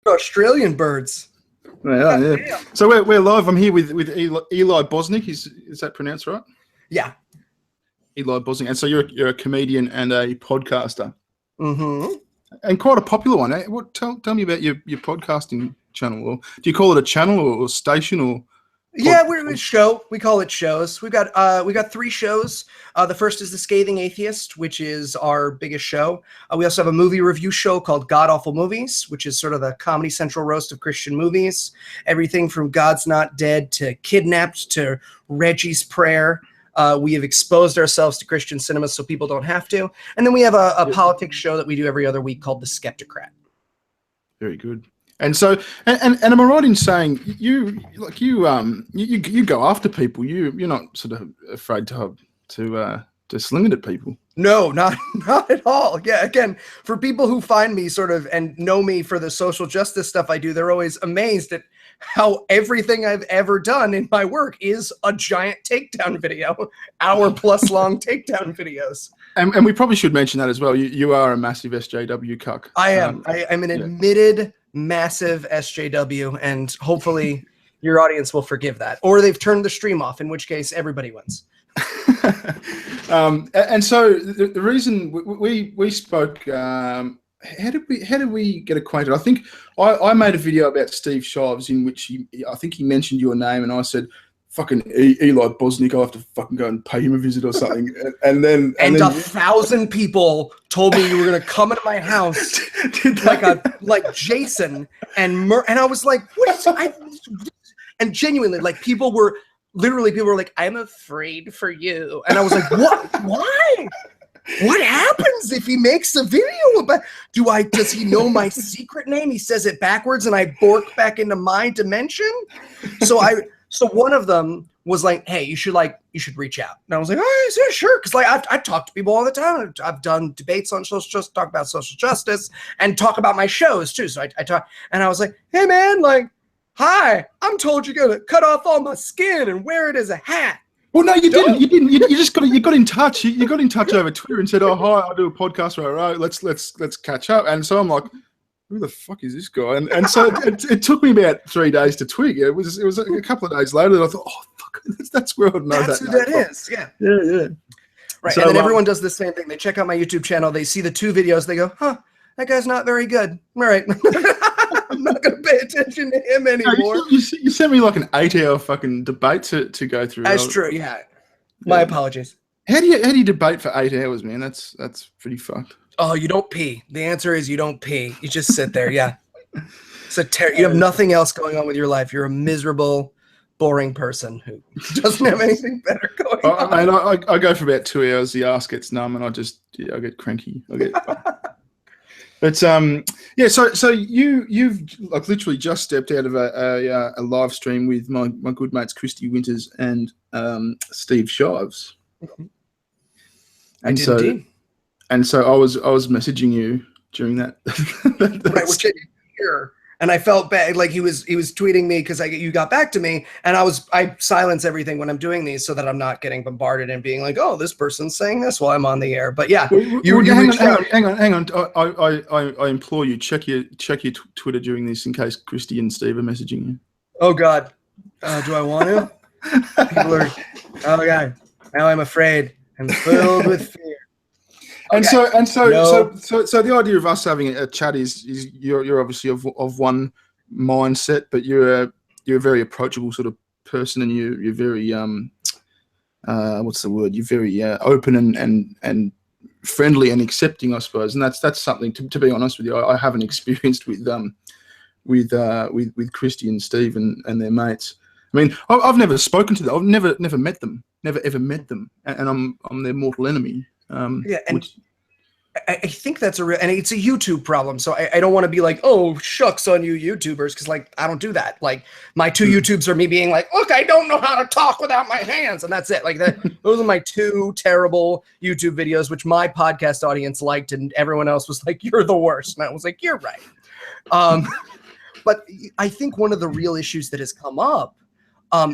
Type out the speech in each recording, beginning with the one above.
Australian birds. Yeah. So we're live. I'm here with Eli Bosnick. Is that pronounced right? Yeah. Eli Bosnick. And so you're a comedian and a podcaster. Mm-hmm. And quite a popular one. Tell me about your podcasting channel. Or do you call it a channel or station or? Yeah, we're a show. We call it shows. We got 3 shows. The first is The Scathing Atheist, which is our biggest show. We also have a movie review show called God Awful Movies, which is sort of the Comedy Central roast of Christian movies. Everything from God's Not Dead to Kidnapped to Reggie's Prayer. We have exposed ourselves to Christian cinema so people don't have to. And then we have a politics show that we do every other week called The Skeptocrat. Very good. And so, and am I right in saying you go after people? You're not sort of afraid to sling it at people? No, not at all. Yeah, again, for people who find me sort of and know me for the social justice stuff I do, they're always amazed at how everything I've ever done in my work is a giant takedown video, hour-plus long takedown videos. And we probably should mention that as well. You are a massive SJW cuck. I am. I'm an admitted massive SJW, and hopefully your audience will forgive that, or they've turned the stream off, in which case everybody wins. And so the reason we spoke, how did we get acquainted? I think I made a video about Steve Shives in which I think he mentioned your name, and I said, fucking Eli Bosnick, I'll have to fucking go and pay him a visit or something. And then 1,000 people told me you were gonna come into my house like Jason and I was like, and genuinely, like people were like, I'm afraid for you, and I was like, what? Why? What happens if he makes a video about? Does he know my secret name? He says it backwards, and I bork back into my dimension. So one of them was like, hey, you should reach out. And I was like, oh, yeah, sure. Because I talk to people all the time. I've done debates on social justice, talk about social justice, and talk about my shows too. So I talk, and I was like, hey man, like, hi, I'm told you're gonna cut off all my skin and wear it as a hat. Well, no, you didn't. You just got in touch. You got in touch over Twitter and said, oh, hi, I do a podcast, right? Let's catch up. And so I'm like, who the fuck is this guy? And so it took me about 3 days to twig. It was a couple of days later that I thought, oh fuck, that's where I'd know that's that. That's who that is. Yeah. Yeah. Right. So, and then everyone does the same thing. They check out my YouTube channel. They see the 2 videos. They go, huh, that guy's not very good. All right. I'm not going to pay attention to him anymore. No, you sent me like an 8-hour fucking debate to go through. That's true. Yeah. My apologies. How do you debate for 8 hours, man? That's pretty fucked. Oh, you don't pee. The answer is you don't pee. You just sit there. Yeah. You have nothing else going on with your life. You're a miserable, boring person who doesn't have anything better going on. I go for about 2 hours. The ass gets numb, and I get cranky. But So you've like literally just stepped out of a live stream with my good mates Christy Winters and Steve Shives. Mm-hmm. Indeed. And so I was messaging you during that. Right, which I didn't hear, and I felt bad. Like he was tweeting me because you got back to me, and I silence everything when I'm doing these so that I'm not getting bombarded and being like, oh, this person's saying this while I'm on the air. But yeah, hang on. I implore you, check your Twitter during this in case Christy and Steve are messaging you. Oh God, do I want to? People are. Oh God, now I'm afraid. I'm filled with fear. And so the idea of us having a chat is you're obviously of one mindset, but you're a very approachable sort of person, and you're very what's the word? You're very open and friendly and accepting, I suppose. And that's something to be honest with you, I haven't experienced with Christy and Steve and their mates. I mean, I've never spoken to them. I've never met them. Never ever met them, and I'm their mortal enemy. I think that's and it's a YouTube problem. So I don't want to be like, oh, shucks on you YouTubers, because like I don't do that. Like my 2 YouTubes are me being like, look, I don't know how to talk without my hands, and that's it. Like that. Those are my 2 terrible YouTube videos, which my podcast audience liked, and everyone else was like, you're the worst, and I was like, you're right. But I think one of the real issues that has come up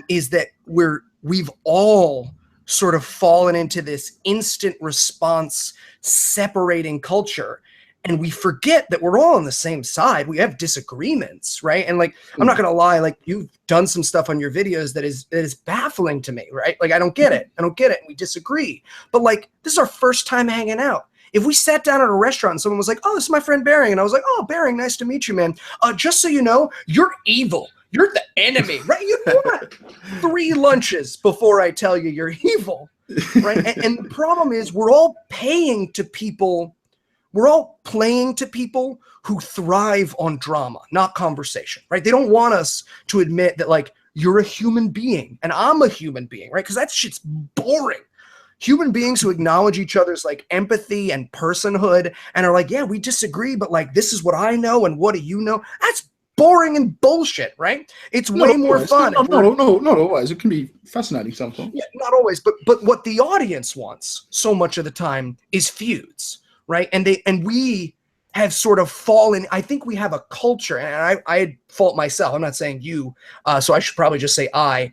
is that we've all sort of fallen into this instant response separating culture. and we forget that we're all on the same side. We have disagreements, right? And like, I'm not gonna lie, like you've done some stuff on your videos that is baffling to me, right? Like I don't get it. And we disagree. But like, this is our first time hanging out. If we sat down at a restaurant and someone was like, "Oh, this is my friend Bering," and I was like, "Oh, Bering, nice to meet you, man. Just so you know, you're evil. You're the enemy, right? You want 3 lunches before I tell you you're evil, right?" And the problem is we're all paying to people. We're all playing to people who thrive on drama, not conversation, right? They don't want us to admit that, like, you're a human being and I'm a human being, right? Because that shit's boring. Human beings who acknowledge each other's like empathy and personhood and are like, yeah, we disagree, but like, this is what I know and what do you know? That's boring and bullshit, right? It's way more fun. Not always. It can be fascinating sometimes. Yeah, not always. But what the audience wants so much of the time is feuds. Right. And we have sort of fallen. I think we have a culture, and I fault myself. I'm not saying you. So I should probably just say I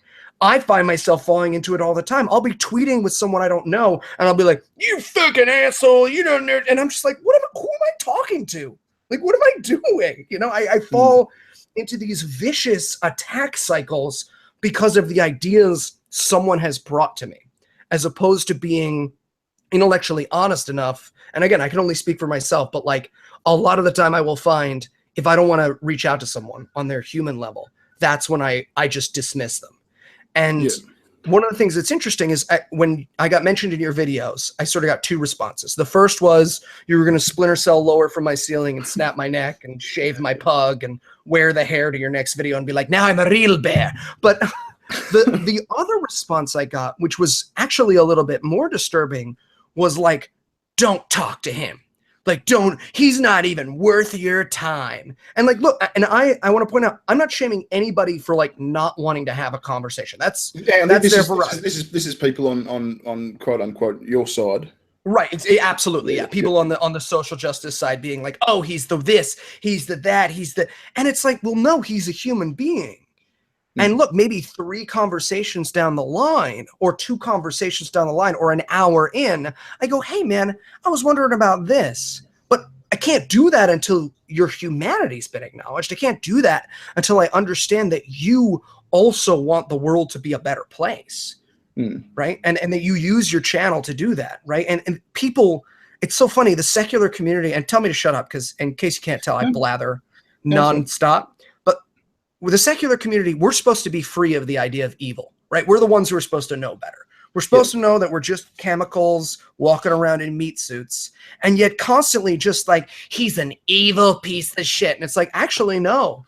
find myself falling into it all the time. I'll be tweeting with someone I don't know, and I'll be like, "You fucking asshole. You don't know." And I'm just like, who am I talking to? Like, what am I doing? You know, I fall into these vicious attack cycles because of the ideas someone has brought to me, as opposed to being intellectually honest enough. And again, I can only speak for myself, but like a lot of the time I will find if I don't want to reach out to someone on their human level, that's when I just dismiss them. And one of the things that's interesting is when I got mentioned in your videos, I sort of got 2 responses. The first was you were going to splinter cell lower from my ceiling and snap my neck and shave my pug and wear the hair to your next video and be like, now I'm a real bear. But the other response I got, which was actually a little bit more disturbing, was like, don't talk to him. Like, he's not even worth your time. And like, look, and I want to point out, I'm not shaming anybody for like not wanting to have a conversation. That's their prerogative. This is people on quote unquote your side. Right. Absolutely. Yeah. People on the social justice side being like, oh, he's the this, he's the that, and it's like, well, no, he's a human being. And look, maybe 3 conversations down the line or 2 conversations down the line or an hour in, I go, hey, man, I was wondering about this. But I can't do that until your humanity's been acknowledged. I can't do that until I understand that you also want the world to be a better place. Right. And that you use your channel to do that. Right. And people, it's so funny. The secular community, and tell me to shut up because in case you can't tell, I blather nonstop. With the secular community, we're supposed to be free of the idea of evil, right? We're the ones who are supposed to know better. We're supposed to know that we're just chemicals walking around in meat suits, and yet constantly just like, he's an evil piece of shit. And it's like, actually, no,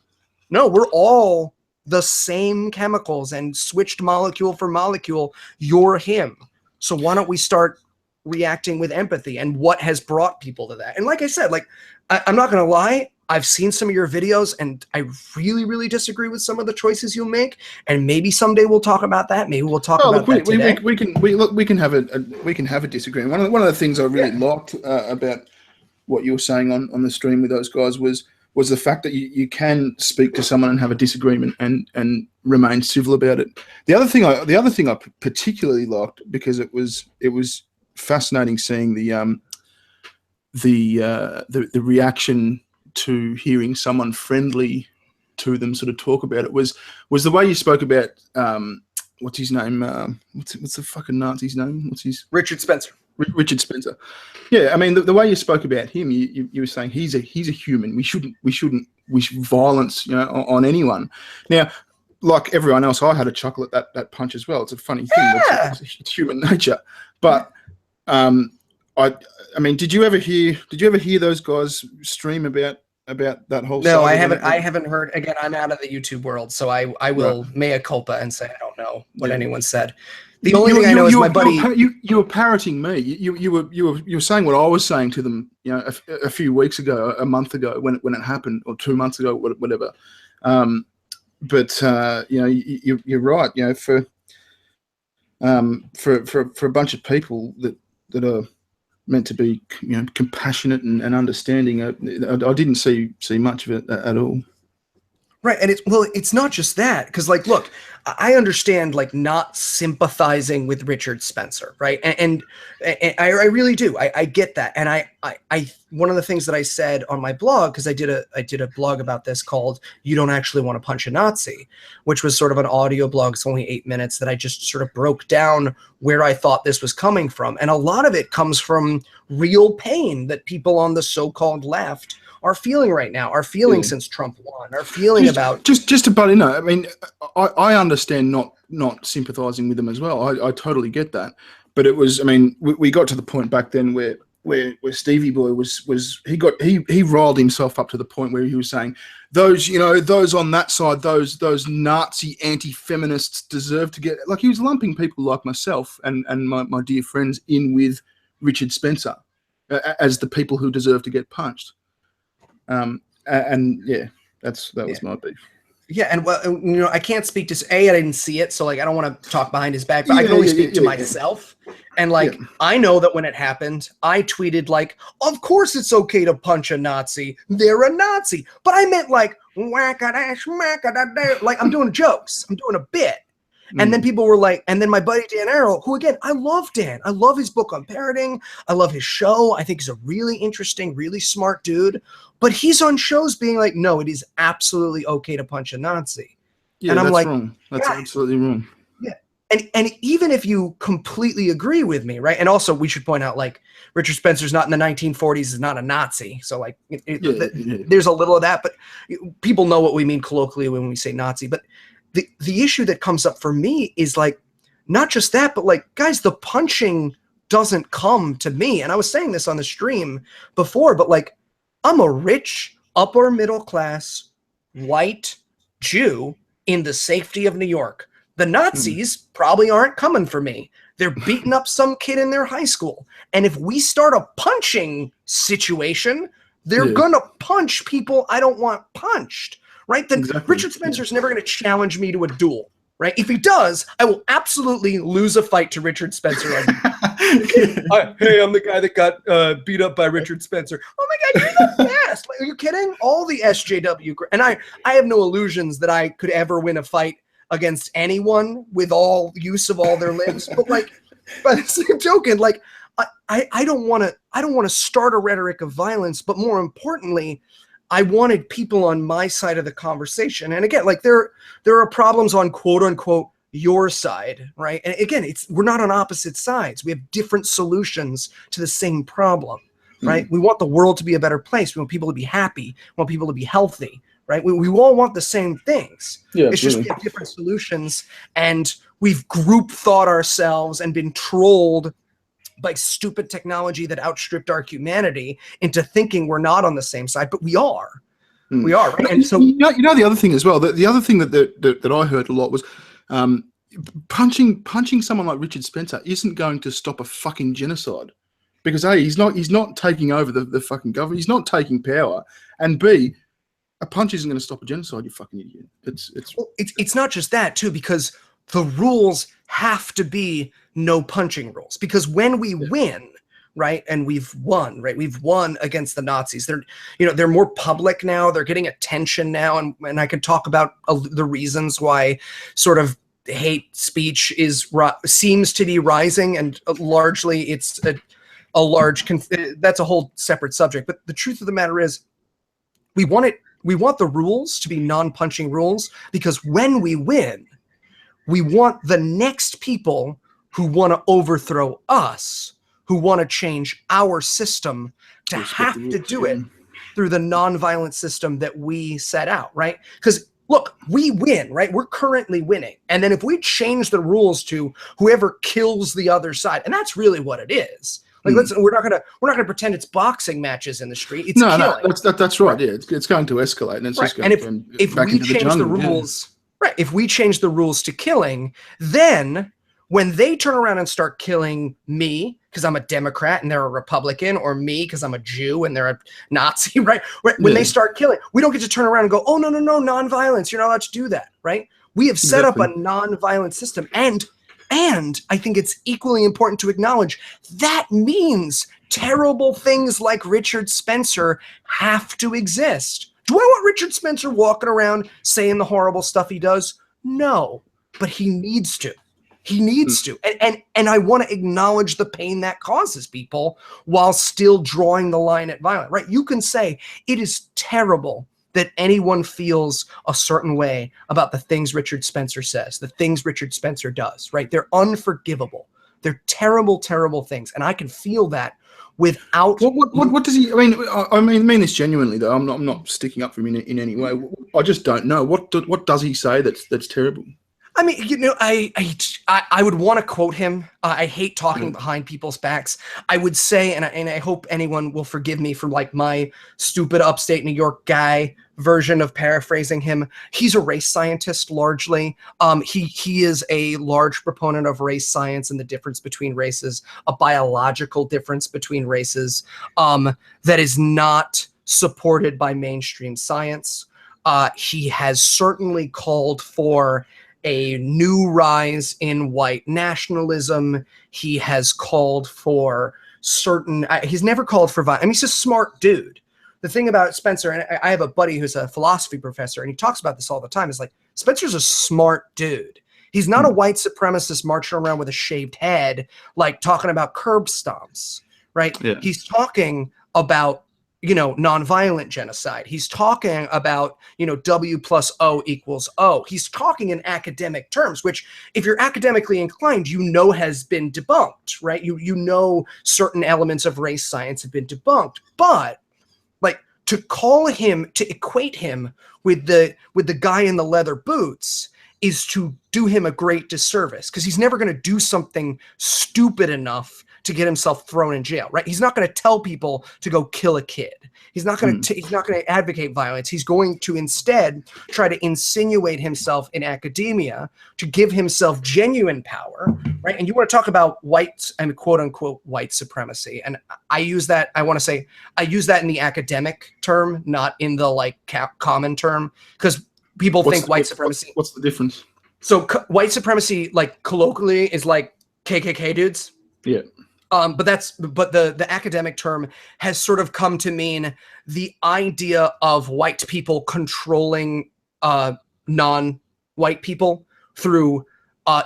we're all the same chemicals and switched molecule for molecule. You're him. So why don't we start reacting with empathy and what has brought people to that? And like I said, like, I'm not going to lie. I've seen some of your videos and I really, really disagree with some of the choices you make. And maybe someday we'll talk about that. Maybe we'll talk about that today. We can have a disagreement. One of the things I really liked about what you were saying on the stream with those guys was the fact that you can speak to someone and have a disagreement and remain civil about it. The other thing I particularly liked, because it was fascinating seeing the reaction to hearing someone friendly to them sort of talk about it, was the way you spoke about what's his name? What's the fucking Nazi's name? Richard Spencer. Richard Spencer. Yeah, I mean the way you spoke about him, you were saying he's a human. We shouldn't wish violence, on anyone. Now, like everyone else, I had a chuckle at that punch as well. It's a funny thing. Yeah. It's human nature. But I mean, did you ever hear those guys stream about that whole? No, I haven't heard. Again, I'm out of the YouTube world, so I will mea culpa and say I don't know what anyone said. The only thing I know is my buddy. You were parroting me. You were saying what I was saying to them. A few weeks ago, a month ago, when it happened, or 2 months ago, whatever. But you're right. For a bunch of people that are meant to be, compassionate and understanding, I didn't see much of it at all. Right. And it's not just that, because like, look, I understand like not sympathizing with Richard Spencer, right? And I really do. I get that. And I one of the things that I said on my blog, because I did a blog about this called "You Don't Actually Want to Punch a Nazi," which was sort of an audio blog. It's only 8 minutes that I just sort of broke down where I thought this was coming from. And a lot of it comes from real pain that people on the so-called left are feeling right now, are feeling since Trump won, are feeling just to butt in. I mean, I understand not sympathizing with them as well. I totally get that. But it was, I mean, we got to the point back then where Stevie Boy he riled himself up to the point where he was saying those on that side, those Nazi anti-feminists deserve to get, like, he was lumping people like myself and my dear friends in with Richard Spencer as the people who deserve to get punched. And yeah, that was my beef. Yeah, and well, I can't speak to I didn't see it, so like I don't want to talk behind his back, but I can only speak to myself. And like I know that when it happened, I tweeted like, "Of course it's okay to punch a Nazi. They're a Nazi." But I meant like whack-a-dash, whack-a-da-da. Like I'm doing jokes. I'm doing a bit. And then people were like, and then my buddy Dan Arrow, who again, I love Dan. I love his book on parroting. I love his show. I think he's a really interesting, really smart dude. But he's on shows being like, no, it is absolutely okay to punch a Nazi. Yeah, and I'm that's like, wrong. That's absolutely wrong. Yeah. And even if you completely agree with me, right? And also we should point out, like, Richard Spencer's not in the 1940s, is not a Nazi. So like there's a little of that, but people know what we mean colloquially when we say Nazi. But the issue that comes up for me is like, not just that, but like, guys, the punching doesn't come to me. And I was saying this on the stream before, but like, I'm a rich, upper middle class, white Jew in the safety of New York. The Nazis probably aren't coming for me. They're beating up some kid in their high school. And if we start a punching situation, they're going to punch people I don't want punched. Right? Then Richard Spencer's never going to challenge me to a duel. Right? If he does, I will absolutely lose a fight to Richard Spencer. Hey, I'm the guy that got beat up by Richard Spencer. Oh my God, you're the best. Like, are you kidding? All the SJW. And I have no illusions that I could ever win a fight against anyone with all use of all their limbs. But like, by the same token, like, I don't want to start a rhetoric of violence, but more importantly, I wanted people on my side of the conversation. And again, like there are problems on quote unquote your side, right? And again, we're not on opposite sides. We have different solutions to the same problem, right? We want the world to be a better place. We want people to be happy. We want people to be healthy, right? We all want the same things. Yeah, it's just we have different solutions, and we've group thought ourselves and been trolled by stupid technology that outstripped our humanity into thinking we're not on the same side, but we are. We are, right? And so you know the other thing as well. The other thing that I heard a lot was punching someone like Richard Spencer isn't going to stop a fucking genocide, because A, he's not taking over the fucking government. He's not taking power, and B, a punch isn't going to stop a genocide. You fucking idiot. It's not just that too, because the rules have to be no punching rules, because when we win, right, and we've won, right, we've won against the Nazis. They're more public now. They're getting attention now, and I can talk about the reasons why sort of hate speech seems to be rising, and largely it's a large that's a whole separate subject. But the truth of the matter is, we want the rules to be non-punching rules, because when we win, we want the next people who want to overthrow us, who want to change our system, to have to do it through the nonviolent system that we set out, right? Because look, we win, right? We're currently winning. And then if we change the rules to whoever kills the other side, and that's really what it is. Like, we're not gonna pretend it's boxing matches in the street. It's killing. That's right. Yeah, it's going to escalate, and it's just going and if we change the rules, right? If we change the rules to killing, then when they turn around and start killing me because I'm a Democrat and they're a Republican, or me because I'm a Jew and they're a Nazi, right? When they start killing, we don't get to turn around and go, oh, no, nonviolence. You're not allowed to do that, right? We have set up a nonviolent system. And I think it's equally important to acknowledge that means terrible things like Richard Spencer have to exist. Do I want Richard Spencer walking around saying the horrible stuff he does? No, but he needs to. He needs to. And I want to acknowledge the pain that causes people while still drawing the line at violence, right? You can say it is terrible that anyone feels a certain way about the things Richard Spencer says, the things Richard Spencer does, right? They're unforgivable. They're terrible, terrible things. And I can feel that without... What does he... I mean this genuinely, though. I'm not sticking up for him in any way. I just don't know. What does he say that's terrible? I mean, you know, I would want to quote him. I hate talking behind people's backs. I would say, and I hope anyone will forgive me for like my stupid upstate New York guy version of paraphrasing him. He's a race scientist largely. He is a large proponent of race science and the difference between races, a biological difference between races that is not supported by mainstream science. He has certainly called for a new rise in white nationalism. He has called for certain, he's never called for violence. I mean, he's a smart dude. The thing about Spencer, and I have a buddy who's a philosophy professor, and he talks about this all the time, is like, Spencer's a smart dude. He's not a white supremacist marching around with a shaved head, like talking about curb stomps, right? Yeah. He's talking about, you know, nonviolent genocide. He's talking about, you know, W plus O equals O. He's talking in academic terms, which if you're academically inclined, you know has been debunked, right? You know certain elements of race science have been debunked, but like to call him, to equate him with the guy in the leather boots is to do him a great disservice, because he's never going to do something stupid enough to get himself thrown in jail, right? He's not going to tell people to go kill a kid. He's not going to he's not going to advocate violence. He's going to instead try to insinuate himself in academia to give himself genuine power, right? And you want to talk about white and quote unquote white supremacy. And I use that, I want to say, I use that in the academic term, not in the like common term, because people think white supremacy. What's the difference? So white supremacy, like colloquially, is like KKK dudes. Yeah. But the academic term has sort of come to mean the idea of white people controlling non-white people through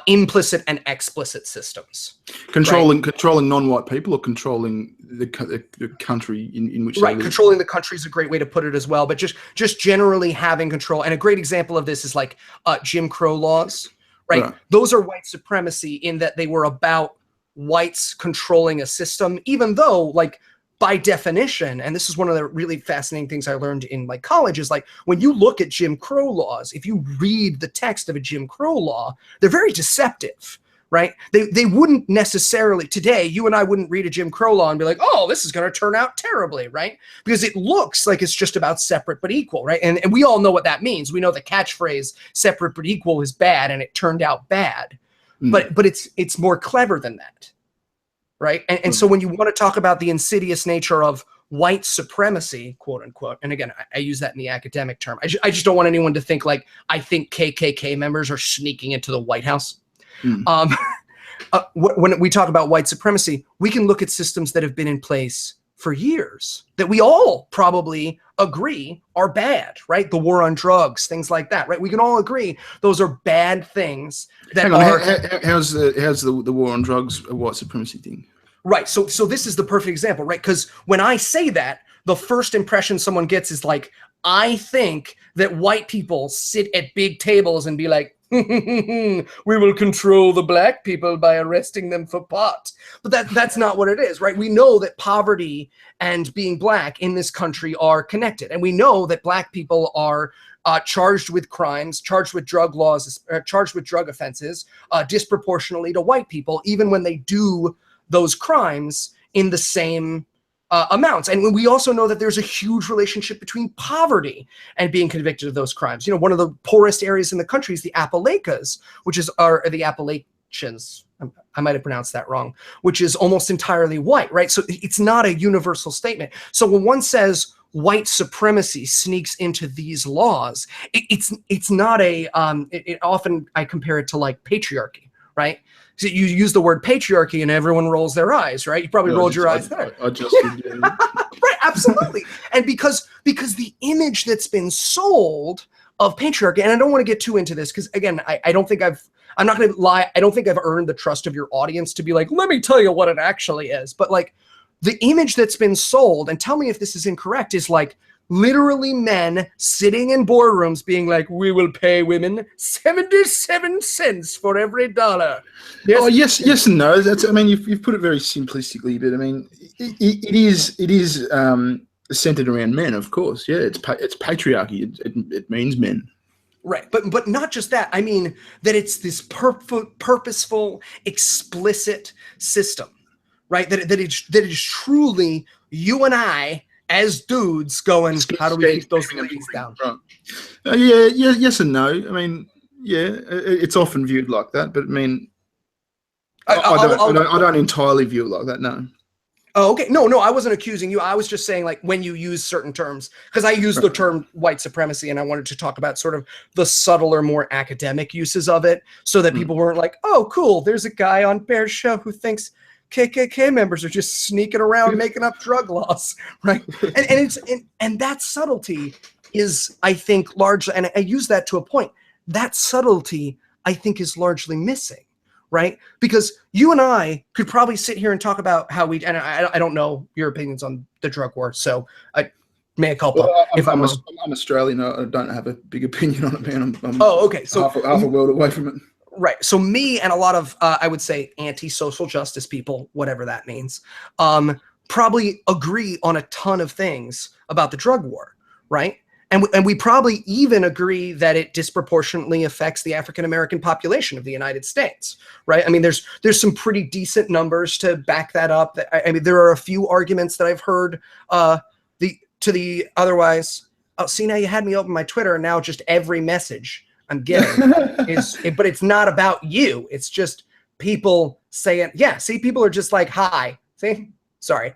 implicit and explicit systems. Controlling non-white people, or controlling the country in which they live? Controlling the country is a great way to put it as well. But just generally having control. And a great example of this is like Jim Crow laws, right? Those are white supremacy in that they were about whites controlling a system, even though, like, by definition, and this is one of the really fascinating things I learned in like college, is like when you look at Jim Crow laws, if you read the text of a Jim Crow law, they're very deceptive, right? They wouldn't necessarily, today, you and I wouldn't read a Jim Crow law and be like, oh, this is going to turn out terribly, right? Because it looks like it's just about separate but equal, right? And we all know what that means. We know the catchphrase separate but equal is bad, and it turned out bad. But it's more clever than that, right? And so when you want to talk about the insidious nature of white supremacy, quote unquote, and again, I use that in the academic term. I just don't want anyone to think like I think KKK members are sneaking into the White House. When we talk about white supremacy, we can look at systems that have been in place for years that we all probably agree are bad, right? The war on drugs, things like that, right? We can all agree those are bad things. That how's the war on drugs a white supremacy thing? Right. So this is the perfect example, right? Because when I say that, the first impression someone gets is like, I think that white people sit at big tables and be like, we will control the black people by arresting them for pot. But that's not what it is, right? We know that poverty and being black in this country are connected. And we know that black people are charged with crimes, charged with drug laws, charged with drug offenses disproportionately to white people, even when they do those crimes in the same amounts. And we also know that there's a huge relationship between poverty and being convicted of those crimes. You know, one of the poorest areas in the country is the Appalachians, are the Appalachians. I might have pronounced that wrong, which is almost entirely white, right? So it's not a universal statement. So when one says white supremacy sneaks into these laws, it's not a, often I compare it to like patriarchy, right? So you use the word patriarchy and everyone rolls their eyes, right? You probably rolled your eyes there. I just did, yeah. Right, absolutely. And because the image that's been sold of patriarchy, and I don't want to get too into this because again, I'm not going to lie. I don't think I've earned the trust of your audience to be like, let me tell you what it actually is. But like the image that's been sold, and tell me if this is incorrect, is like literally men sitting in boardrooms being like, we will pay women 77 cents for every dollar. Yes. Oh, yes and no. I mean, you've put it very simplistically, but I mean, it is centered around men, of course. Yeah, it's patriarchy. It means men. Right, but not just that. I mean that it's this purposeful, explicit system, right? That is truly you and I as dudes going, how do we keep those ladies down? Right. Yes and no. I mean, yeah, it's often viewed like that, but I mean, I don't entirely view it like that. No. Oh, okay. No, I wasn't accusing you. I was just saying like when you use certain terms, because I use the term white supremacy and I wanted to talk about sort of the subtler, more academic uses of it so that people weren't like, oh, cool, there's a guy on Bear's show who thinks KKK members are just sneaking around making up drug laws, right? And that subtlety is, I think, largely, and I use that to a point, that subtlety, I think, is largely missing, right? Because you and I could probably sit here and talk about how and I don't know your opinions on the drug war, so I may culpa. Well, I'm Australian. I don't have a big opinion on it, man. I'm okay. So half a world away from it. Right. So me and a lot of, I would say, anti-social justice people, whatever that means, probably agree on a ton of things about the drug war, right? And we probably even agree that it disproportionately affects the African-American population of the United States, right? I mean, there's some pretty decent numbers to back that up. I mean, there are a few arguments that I've heard to the otherwise. Oh, see, now you had me open my Twitter, and now just every message I'm getting but it's not about you. It's just people saying, yeah, see, people are just like, hi. See, sorry.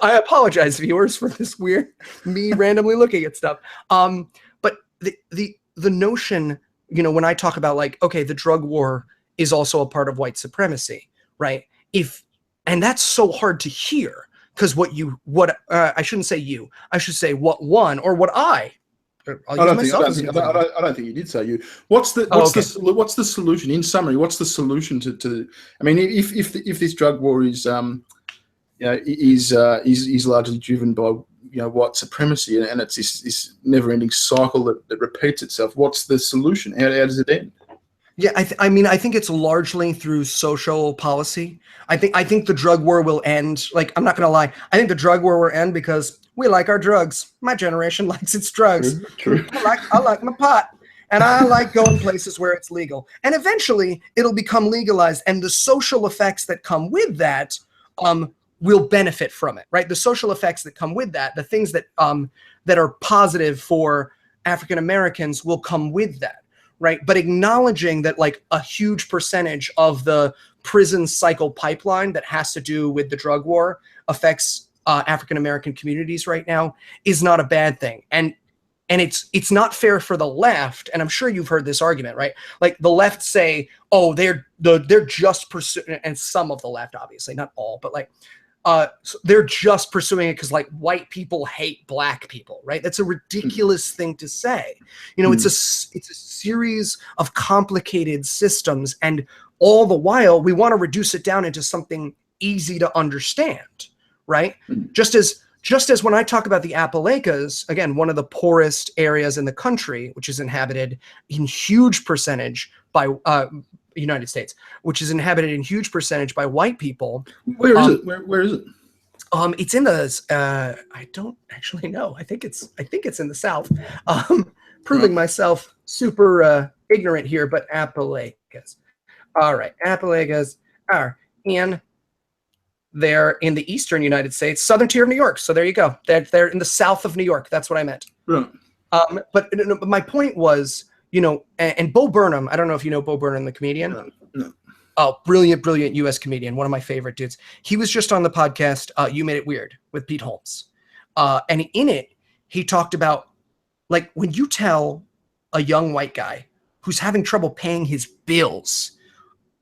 I apologize, viewers, for this weird me randomly looking at stuff. But the notion, when I talk about like, okay, the drug war is also a part of white supremacy, right? And that's so hard to hear because I shouldn't say you, I should say what I don't think you did say you. What's the solution? In summary, what's the solution to? I mean, if this drug war is largely driven by white supremacy and it's this never-ending cycle that repeats itself, what's the solution? How does it end? Yeah, I mean, I think it's largely through social policy. I think the drug war will end. Like, I'm not gonna lie. I think the drug war will end because we like our drugs. My generation likes its drugs. True. I like my pot, and I like going places where it's legal. And eventually, it'll become legalized, and the social effects that come with that will benefit from it, right? The social effects that come with that, the things that are positive for African Americans, will come with that. Right. But acknowledging that like a huge percentage of the prison cycle pipeline that has to do with the drug war affects African-American communities right now is not a bad thing. And it's not fair for the left. And I'm sure you've heard this argument, right? Like the left say, oh, they're just pursuing, and some of the left, obviously, not all, but like, they're just pursuing it because like white people hate black people, right? That's a ridiculous thing to say. It's a series of complicated systems, and all the while we want to reduce it down into something easy to understand, right? Just as when I talk about the Appalachians, again, one of the poorest areas in the country, which is inhabited in huge percentage by United States, which is inhabited in huge percentage by white people. Where is it? Where is it? It's in the I don't actually know. I think it's in the South. Proving myself super ignorant here, but Appalachians. All right, Appalachians are they're in the eastern United States, southern tier of New York. So there you go. They're in the south of New York. That's what I meant. Right. But my point was, and Bo Burnham, I don't know if you know Bo Burnham, the comedian. No. Oh, brilliant U.S. comedian, one of my favorite dudes. He was just on the podcast, You Made It Weird, with Pete Holmes. And in it, he talked about, like, when you tell a young white guy who's having trouble paying his bills,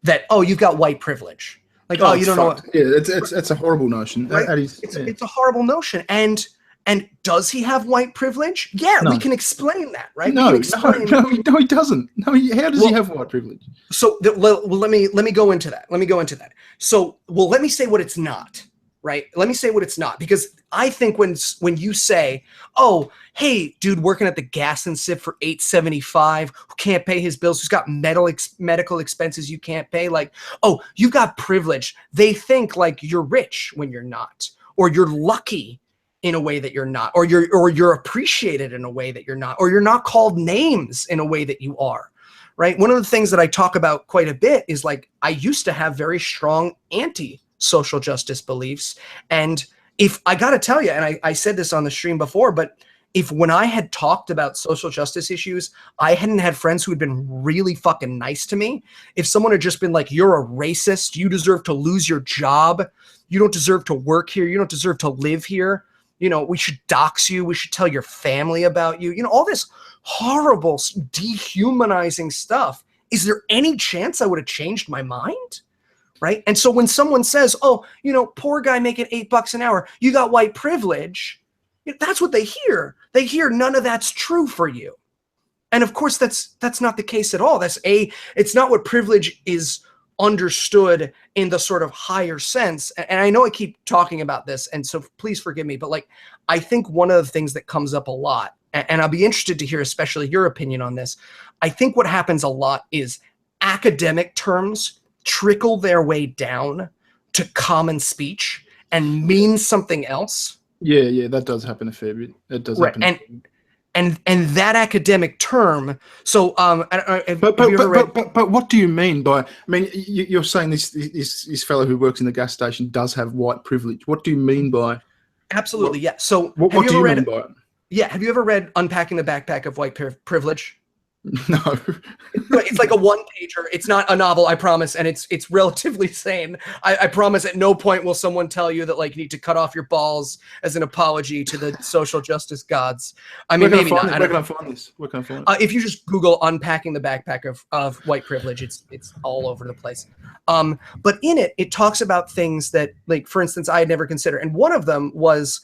that, oh, you've got white privilege. Like, oh, you don't know. Yeah, it's a horrible notion. Right? It's a horrible notion. And does he have white privilege? Yeah, we can explain that, right? No, no, he doesn't. No, how does he have white privilege? So, let me go into that. So, let me say what it's not, right? Let me say what it's not, because I think when you say, oh, hey, dude, working at the gas and sip for $8.75, who can't pay his bills, who's got medical expenses you can't pay, like, oh, you got privilege. They think like you're rich when you're not, or you're lucky in a way that you're not, or you're appreciated in a way that you're not, or you're not called names in a way that you are, right? One of the things that I talk about quite a bit is like, I used to have very strong anti-social justice beliefs. And if I got to tell you, and I said this on the stream before, but if when I had talked about social justice issues, I hadn't had friends who had been really fucking nice to me, if someone had just been like, you're a racist, you deserve to lose your job, you don't deserve to work here, you don't deserve to live here, you know, we should dox you, we should tell your family about you, you know, all this horrible, dehumanizing stuff. Is there any chance I would have changed my mind? Right? And so when someone says, oh, you know, poor guy making $8 an hour, you got white privilege, that's what they hear. They hear none of that's true for you. And of course, that's not the case at all. It's not what privilege is understood in the sort of higher sense. And I know I keep talking about this, and so please forgive me, but like, I think one of the things that comes up a lot, and I'll be interested to hear especially your opinion on this, I think what happens a lot is academic terms trickle their way down to common speech and mean something else. Yeah, that does happen a fair bit. It does happen. And that academic term. So, but what do you mean by? I mean, you're saying this fellow who works in the gas station does have white privilege. What do you mean by? Absolutely, yeah. So, what do you mean by it? Yeah, have you ever read Unpacking the Backpack of White Privilege? No. It's like a one-pager. It's not a novel, I promise, and it's relatively sane. I promise at no point will someone tell you that like you need to cut off your balls as an apology to the social justice gods. I mean, maybe not. Where can I find this? Where can I find it? If you just Google Unpacking the Backpack of White Privilege, it's all over the place. But in it talks about things that, like, for instance, I had never considered, and one of them was.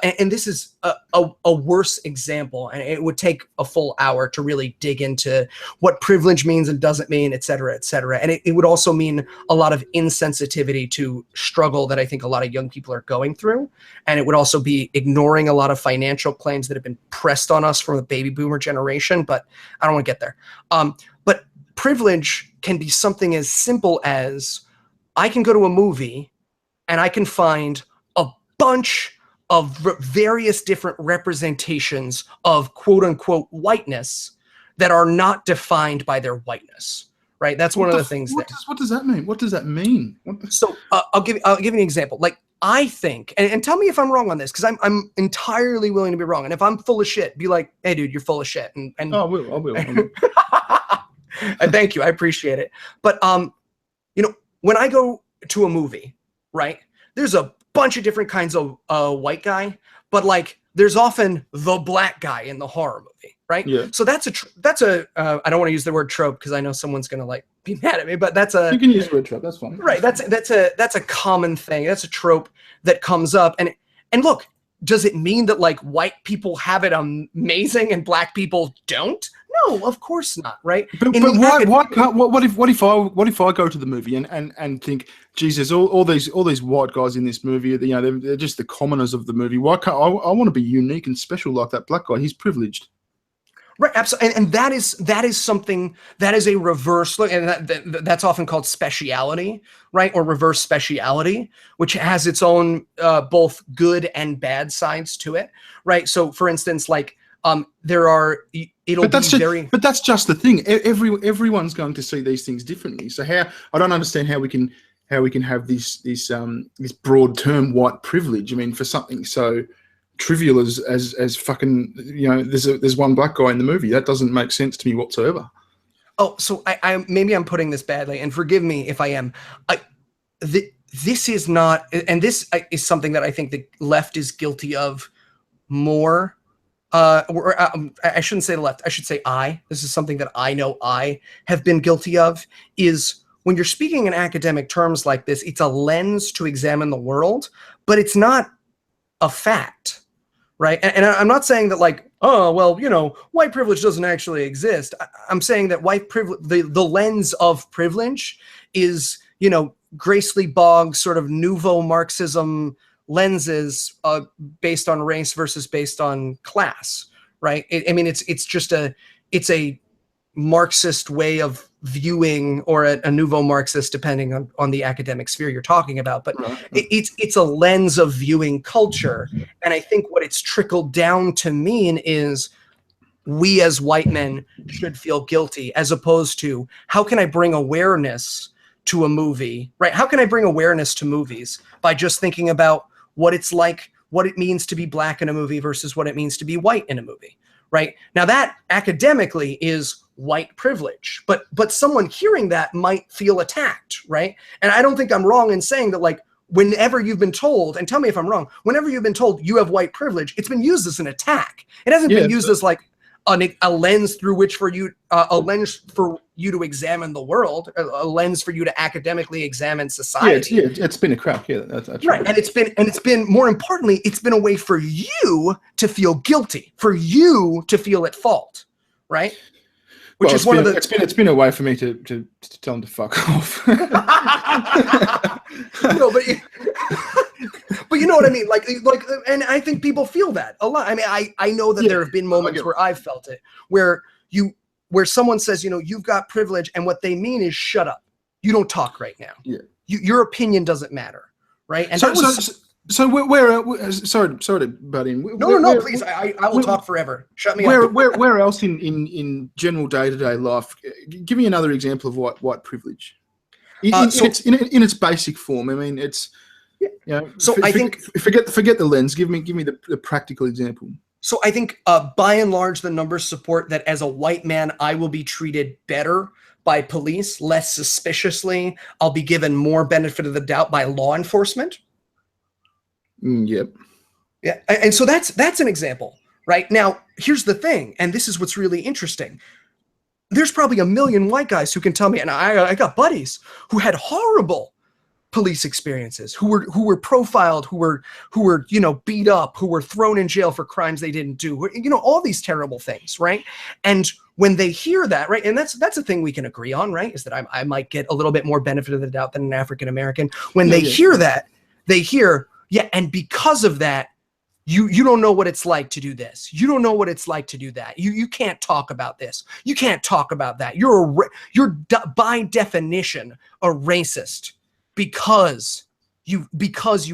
And this is a worse example, and it would take a full hour to really dig into what privilege means and doesn't mean, et cetera, et cetera. And it would also mean a lot of insensitivity to struggle that I think a lot of young people are going through. And it would also be ignoring a lot of financial claims that have been pressed on us from the baby boomer generation, but I don't want to get there. But privilege can be something as simple as I can go to a movie and I can find a bunch of various different representations of quote unquote whiteness that are not defined by their whiteness, right? That's one of the things. What does that mean? What does that mean? So I'll give you an example. Like I think, and tell me if I'm wrong on this, because I'm entirely willing to be wrong. And if I'm full of shit, be like, hey dude, you're full of shit. And I will. Thank you. I appreciate it. But you know, when I go to a movie, right, there's a bunch of different kinds of white guy, but like there's often the black guy in the horror movie, right? Yeah. So that's a I don't want to use the word trope because I know someone's gonna like be mad at me, but that's a, you can use the word trope, that's fine. Right. That's a common thing. That's a trope that comes up. And look, does it mean that like white people have it amazing and black people don't? No, of course not, right? But why can't? What if I go to the movie and think, Jesus, all these white guys in this movie, you know, they're just the commoners of the movie. Why can't I want to be unique and special like that black guy? He's privileged. Right, absolutely, and that is something that is a reverse look, and that's often called speciality, right, or reverse speciality, which has its own both good and bad sides to it, right? So, for instance, like there are, but that's just the thing. Everyone's going to see these things differently. So I don't understand how we can have this broad term white privilege. I mean, for something so trivial as fucking, you know, there's one black guy in the movie. That doesn't make sense to me whatsoever. Oh, so I maybe I'm putting this badly, and forgive me if I am. This is not, and this is something that I think the left is guilty of more. I shouldn't say the left. I should say I. This is something that I know I have been guilty of, is when you're speaking in academic terms like this, it's a lens to examine the world, but it's not a fact, right? And I'm not saying that like, oh, well, you know, white privilege doesn't actually exist. I'm saying that white privilege, the lens of privilege is, you know, Grace Lee Boggs sort of nouveau Marxism lenses based on race versus based on class, right? I mean, it's a Marxist way of viewing, or a nouveau Marxist, depending on the academic sphere you're talking about. But it's a lens of viewing culture. And I think what it's trickled down to mean is we as white men should feel guilty, as opposed to how can I bring awareness to a movie, right? How can I bring awareness to movies by just thinking about what it's like, what it means to be black in a movie versus what it means to be white in a movie, right? Now that academically is white privilege, but someone hearing that might feel attacked, right? And I don't think I'm wrong in saying that, like, whenever you've been told, and tell me if I'm wrong, whenever you've been told you have white privilege, it's been used as an attack. It hasn't been used as like a lens through which a lens for you to examine the world, a lens for you to academically examine society. It's been a crack. Yeah, that's right. And it's been more importantly, it's been a way for you to feel guilty, for you to feel at fault, right? Which is one of the. It's been a way for me to tell them to fuck off. No, but you know what I mean. Like, and I think people feel that a lot. I mean, I know that there have been moments where I've felt it, where someone says, you know, you've got privilege, and what they mean is shut up. You don't talk right now. Yeah. Your opinion doesn't matter, right? And so where sorry to butt in. No, please. I will talk forever. Shut me up. Where else in general day-to-day life? Give me another example of white privilege. In its basic form. I mean, it's you know. So I think forget the lens. Give me the practical example. So I think by and large the numbers support that as a white man I will be treated better by police, less suspiciously. I'll be given more benefit of the doubt by law enforcement. Yep. Yeah, and so that's an example, right? Now, here's the thing, and this is what's really interesting. There's probably a million white guys who can tell me, and I got buddies who had horrible police experiences, who were profiled, who were you know, beat up, who were thrown in jail for crimes they didn't do, you know, all these terrible things, right? And when they hear that, right, and that's a thing we can agree on, right, is that I might get a little bit more benefit of the doubt than an African American. When they hear that, they hear. Yeah, and because of that, you don't know what it's like to do this. You don't know what it's like to do that. You can't talk about this. You can't talk about that. You're by definition a racist because you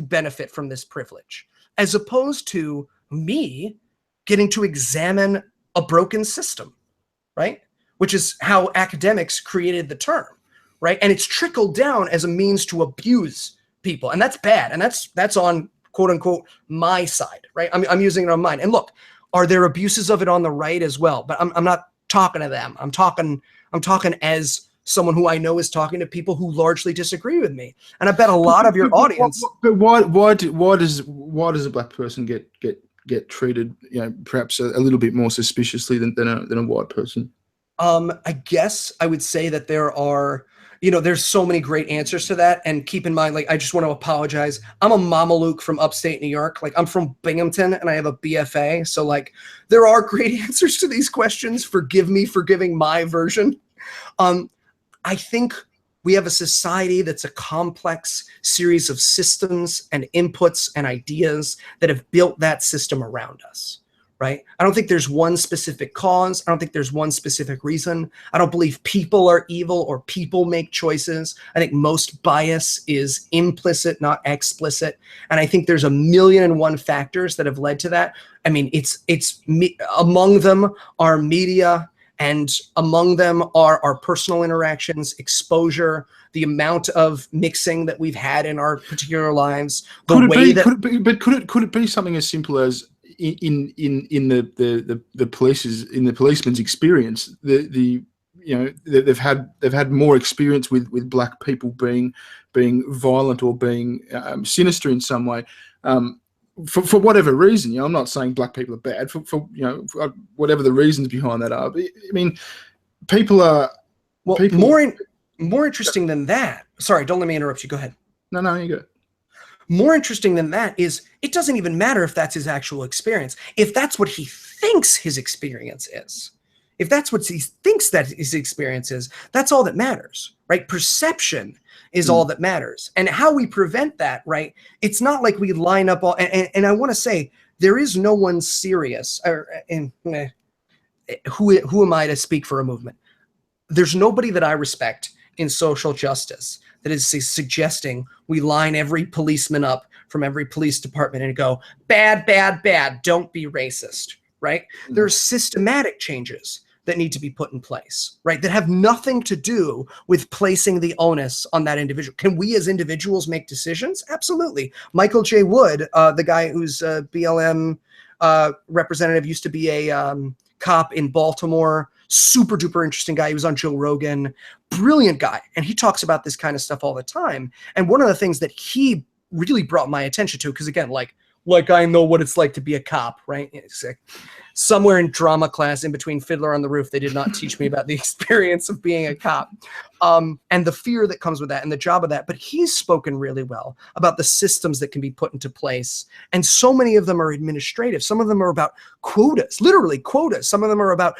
benefit from this privilege, as opposed to me getting to examine a broken system, right? Which is how academics created the term, right? And it's trickled down as a means to abuse people, and that's bad, and that's on quote unquote my side, right? I'm using it on mine. And look, are there abuses of it on the right as well? But I'm not talking to them. I'm talking as someone who I know is talking to people who largely disagree with me, and I bet a lot of your audience. But why does a black person get treated, you know, perhaps a little bit more suspiciously than a white person? I guess I would say that there are. You know, there's so many great answers to that. And keep in mind, like, I just want to apologize. I'm a Mameluke from upstate New York. Like, I'm from Binghamton and I have a BFA. So, like, there are great answers to these questions. Forgive me for giving my version. I think we have a society that's a complex series of systems and inputs and ideas that have built that system around us. Right? I don't think there's one specific cause. I don't think there's one specific reason. I don't believe people are evil or people make choices. I think most bias is implicit, not explicit. And I think there's 1,000,001 factors that have led to that. I mean, among them are media, and among them are our personal interactions, exposure, the amount of mixing that we've had in our particular lives. Could it be something as simple as in the policeman's experience, you know, they've had more experience with black people being violent or being sinister in some way, for whatever reason. You know, I'm not saying black people are bad for you know, for whatever the reasons behind that are. But, I mean, people are more interesting than that. Sorry, don't let me interrupt you. Go ahead. No, you go. More interesting than that is it doesn't even matter if that's his actual experience. If that's what he thinks his experience is, if that's what he thinks that his experience is, that's all that matters, right? Perception is all that matters. And how we prevent that, right? It's not like we line up all, and I want to say, there is no one serious, who am I to speak for a movement? There's nobody that I respect in social justice that is suggesting we line every policeman up from every police department and go, bad, bad, bad, don't be racist, right? There are systematic changes that need to be put in place, right? That have nothing to do with placing the onus on that individual. Can we as individuals make decisions? Absolutely. Michael J. Wood, the guy who's a BLM representative, used to be a cop in Baltimore, super duper interesting guy. He was on Joe Rogan, brilliant guy. And he talks about this kind of stuff all the time. And one of the things that he really brought my attention to, because again, like I know what it's like to be a cop, right? It's like somewhere in drama class in between Fiddler on the Roof, they did not teach me about the experience of being a cop and the fear that comes with that and the job of that. But he's spoken really well about the systems that can be put into place. And so many of them are administrative. Some of them are about quotas, literally quotas. Some of them are about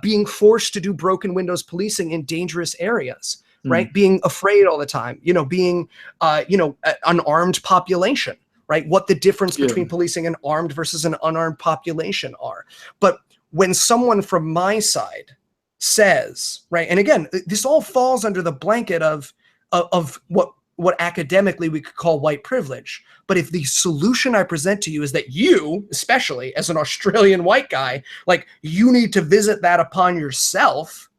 being forced to do broken windows policing in dangerous areas, right? Being afraid all the time, being, an armed population. Right? What the difference between policing an armed versus an unarmed population are. But when someone from my side says, right, and again, this all falls under the blanket of what academically we could call white privilege. But if the solution I present to you is that you, especially as an Australian white guy, like you need to visit that upon yourself,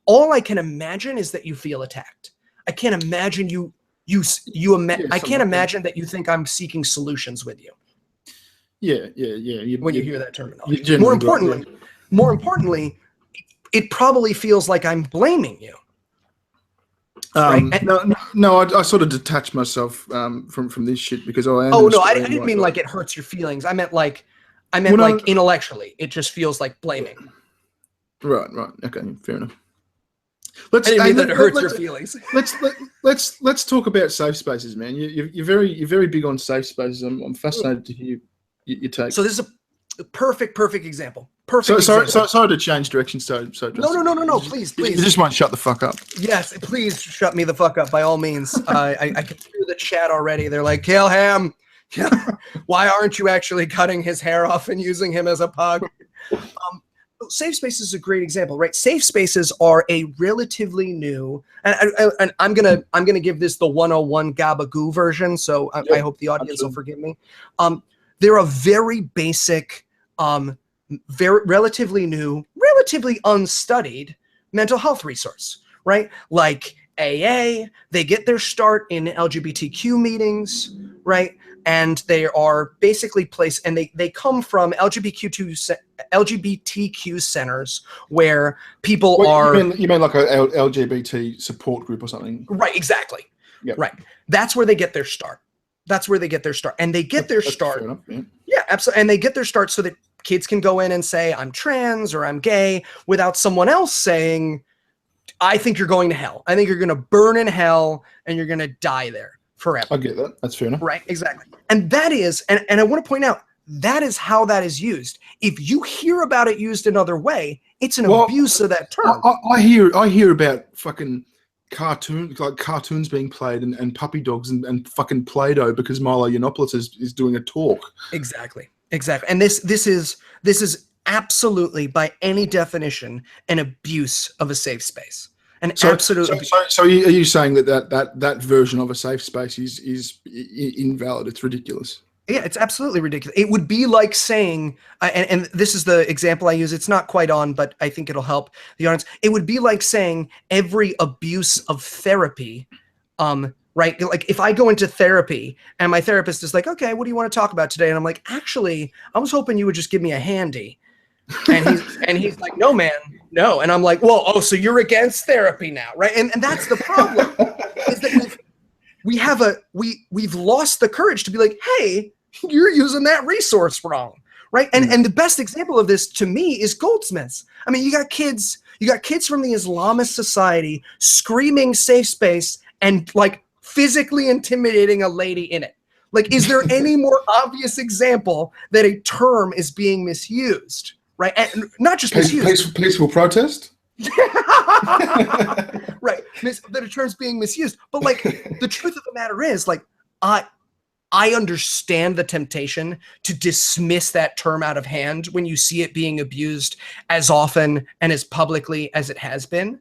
all I can imagine is that you feel attacked. I can't imagine I can't imagine that you think I'm seeking solutions with you. Yeah. When you hear that terminology. More importantly, it probably feels like I'm blaming you. Right? No, I sort of detached myself from this shit because I am. Oh no, I didn't mean like it hurts your feelings. I meant like intellectually, it just feels like blaming. Right. Okay, fair enough. I didn't mean that it hurts your feelings. Let's talk about safe spaces, man. You're very big on safe spaces. I'm fascinated to hear your take. So this is a perfect example. Sorry to change direction. So no. Please. You just might shut the fuck up. Yes, please shut me the fuck up by all means. I can hear the chat already. They're like, Kale Ham, why aren't you actually cutting his hair off and using him as a pug? Safe spaces is a great example, right? Safe spaces are a relatively new, and I'm gonna give this the 101 gabagoo version. So I hope the audience will forgive me. They're a very basic, very relatively new, relatively unstudied mental health resource, right? Like AA, they get their start in LGBTQ meetings, right? And they are basically placed, and they come from LGBTQ centers where people are. You mean like a LGBT support group or something? Right, exactly. Yep. Right. That's where they get their start. And they get their start. Fair enough, yeah, absolutely. And they get their start so that kids can go in and say, I'm trans or I'm gay, without someone else saying, I think you're going to hell. I think you're going to burn in hell and you're going to die there forever. I get that. That's fair enough. Right, exactly. And that is, and I want to point out, that is how that is used. If you hear about it used another way, it's an abuse of that term. I hear about fucking cartoons being played and puppy dogs and fucking Play-Doh because Milo Yiannopoulos is doing a talk. Exactly. And this is absolutely, by any definition, an abuse of a safe space. So are you saying that version of a safe space is invalid? It's ridiculous. Yeah, it's absolutely ridiculous. It would be like saying, and this is the example I use. It's not quite on, but I think it'll help the audience. It would be like saying every abuse of therapy, right? Like if I go into therapy and my therapist is like, okay, what do you want to talk about today? And I'm like, actually, I was hoping you would just give me a handy. And he's like, no, man, no. And I'm like, well, so you're against therapy now, right? And that's the problem is that we've lost the courage to be like, hey, you're using that resource wrong, right? And the best example of this to me is goldsmiths. I mean, you got kids from the Islamist society screaming safe space and like physically intimidating a lady in it. Like, is there any more obvious example that a term is being misused, right? And not just misused. Peaceful protest? Right, that a term's being misused. But like, the truth of the matter is, like, I understand the temptation to dismiss that term out of hand when you see it being abused as often and as publicly as it has been.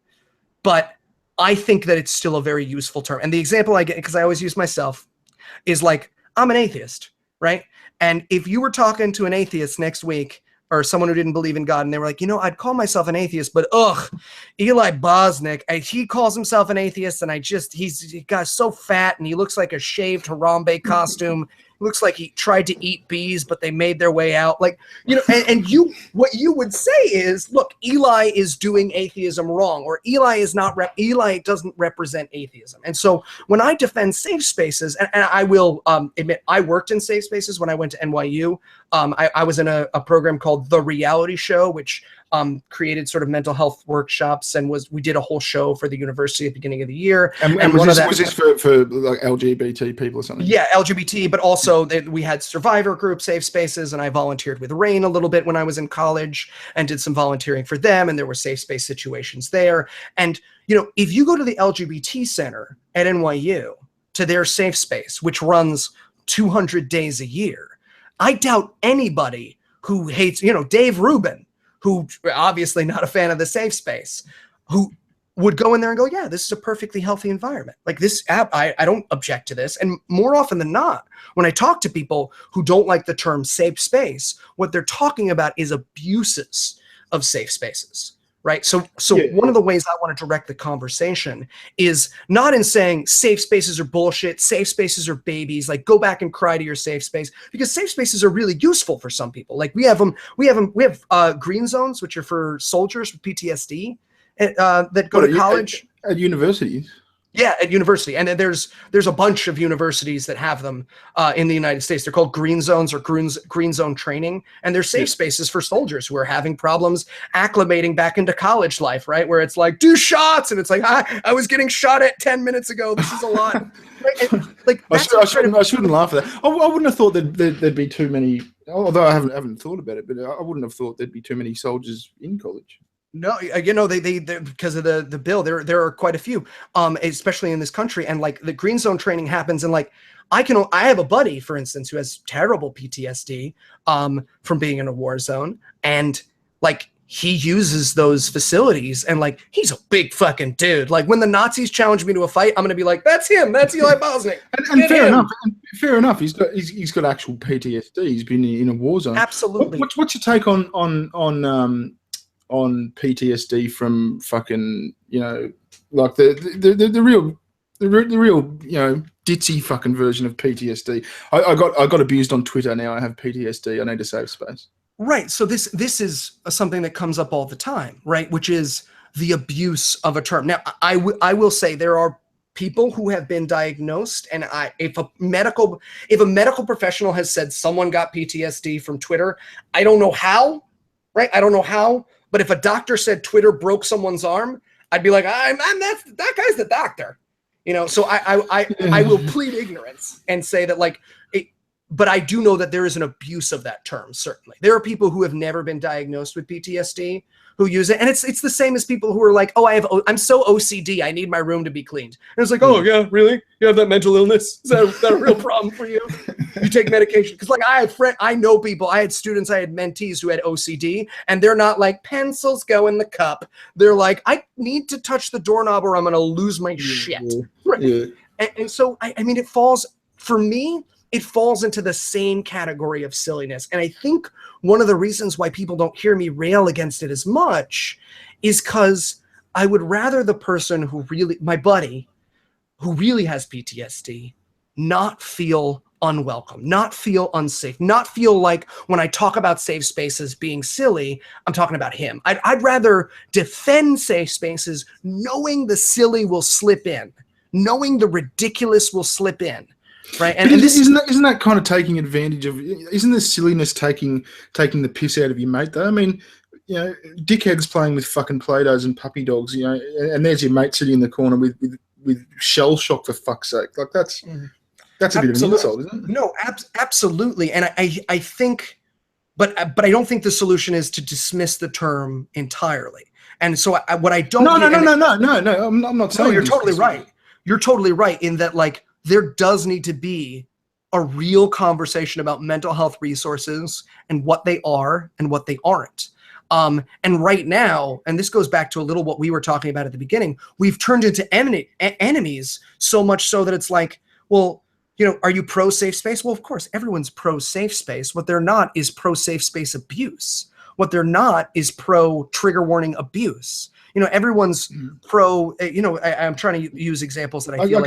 But I think that it's still a very useful term. And the example I get, because I always use myself, is like, I'm an atheist, right? And if you were talking to an atheist next week, or someone who didn't believe in God, and they were like, I'd call myself an atheist, but Eli Bosnick, he calls himself an atheist, and he got so fat, and he looks like a shaved Harambe costume. Looks like he tried to eat bees, but they made their way out. Like, what you would say is, look, Eli is doing atheism wrong, or Eli doesn't represent atheism. And so when I defend safe spaces, and I will admit, I worked in safe spaces when I went to NYU. I was in a program called The Reality Show, which created sort of mental health workshops, and we did a whole show for the university at the beginning of the year. And was this for like LGBT people or something? Yeah, LGBT, but also we had survivor group safe spaces, and I volunteered with RAIN a little bit when I was in college and did some volunteering for them, and there were safe space situations there. And, if you go to the LGBT Center at NYU, to their safe space, which runs 200 days a year, I doubt anybody who hates, Dave Rubin, who obviously not a fan of the safe space, who would go in there and go, yeah, this is a perfectly healthy environment. Like this app, I don't object to this. And more often than not, when I talk to people who don't like the term safe space, what they're talking about is abuses of safe spaces, right? So one of the ways I want to direct the conversation is not in saying safe spaces are bullshit, safe spaces are babies, like go back and cry to your safe space, because safe spaces are really useful for some people. Like we have green zones, which are for soldiers with PTSD that go to college. At universities. Yeah, at university. And then there's a bunch of universities that have them in the United States. They're called green zones or green zone training. And they're safe spaces for soldiers who are having problems acclimating back into college life, right? Where it's like, do shots. And it's like, I was getting shot at 10 minutes ago. This is a lot. Like, I shouldn't laugh at that. I wouldn't have thought there'd be too many, although I haven't thought about it, but I wouldn't have thought there'd be too many soldiers in college. No, they because of the bill, there are quite a few, especially in this country. And like the green zone training happens, and like I have a buddy, for instance, who has terrible PTSD from being in a war zone, and like he uses those facilities, and like he's a big fucking dude. Like when the Nazis challenge me to a fight, I'm gonna be like, that's him, that's Eli Bosnick. and fair enough. He's got actual PTSD. He's been in a war zone. Absolutely. What's your take on PTSD from fucking, like the real ditzy fucking version of PTSD. I got abused on Twitter. Now I have PTSD. I need a safe space. Right. So this is something that comes up all the time, right? Which is the abuse of a term. Now, I will say there are people who have been diagnosed, and if a medical professional has said someone got PTSD from Twitter, I don't know how, right? I don't know how. But if a doctor said Twitter broke someone's arm, I'd be like, that guy's the doctor, So I will plead ignorance and say that but I do know that there is an abuse of that term. Certainly, there are people who have never been diagnosed with PTSD who use it, and it's the same as people who are like, I'm so OCD, I need my room to be cleaned. And it's like, oh yeah, really? You have that mental illness? Is that a real problem for you? You take medication? Because like I know people, I had students, I had mentees who had OCD, and they're not like pencils go in the cup. They're like, I need to touch the doorknob or I'm gonna lose my shit. Right. Yeah. And so I mean, it falls into the same category of silliness. And I think one of the reasons why people don't hear me rail against it as much is because I would rather the person my buddy who really has PTSD, not feel unwelcome, not feel unsafe, not feel like when I talk about safe spaces being silly, I'm talking about him. I'd rather defend safe spaces knowing the silly will slip in, knowing the ridiculous will slip in, right? And isn't that kind of taking advantage of? Isn't the silliness taking the piss out of your mate though? I mean, you know, dickheads playing with fucking Play-Dohs and puppy dogs, you know, and there's your mate sitting in the corner with shell shock, for fuck's sake. Like that's a bit of an insult, isn't it? No, absolutely. And I think, but I don't think the solution is to dismiss the term entirely. And so what I don't no, I'm not saying. No, you're totally right. You're totally right in that, like, there does need to be a real conversation about mental health resources and what they are and what they aren't. And right now, and this goes back to a little what we were talking about at the beginning, we've turned into enemies so much so that it's like, well, you know, are you pro safe space? Well, of course, everyone's pro safe space. What they're not is pro safe space abuse. What they're not is pro trigger warning abuse. You know, everyone's pro, you know, I'm trying to use examples that I feel I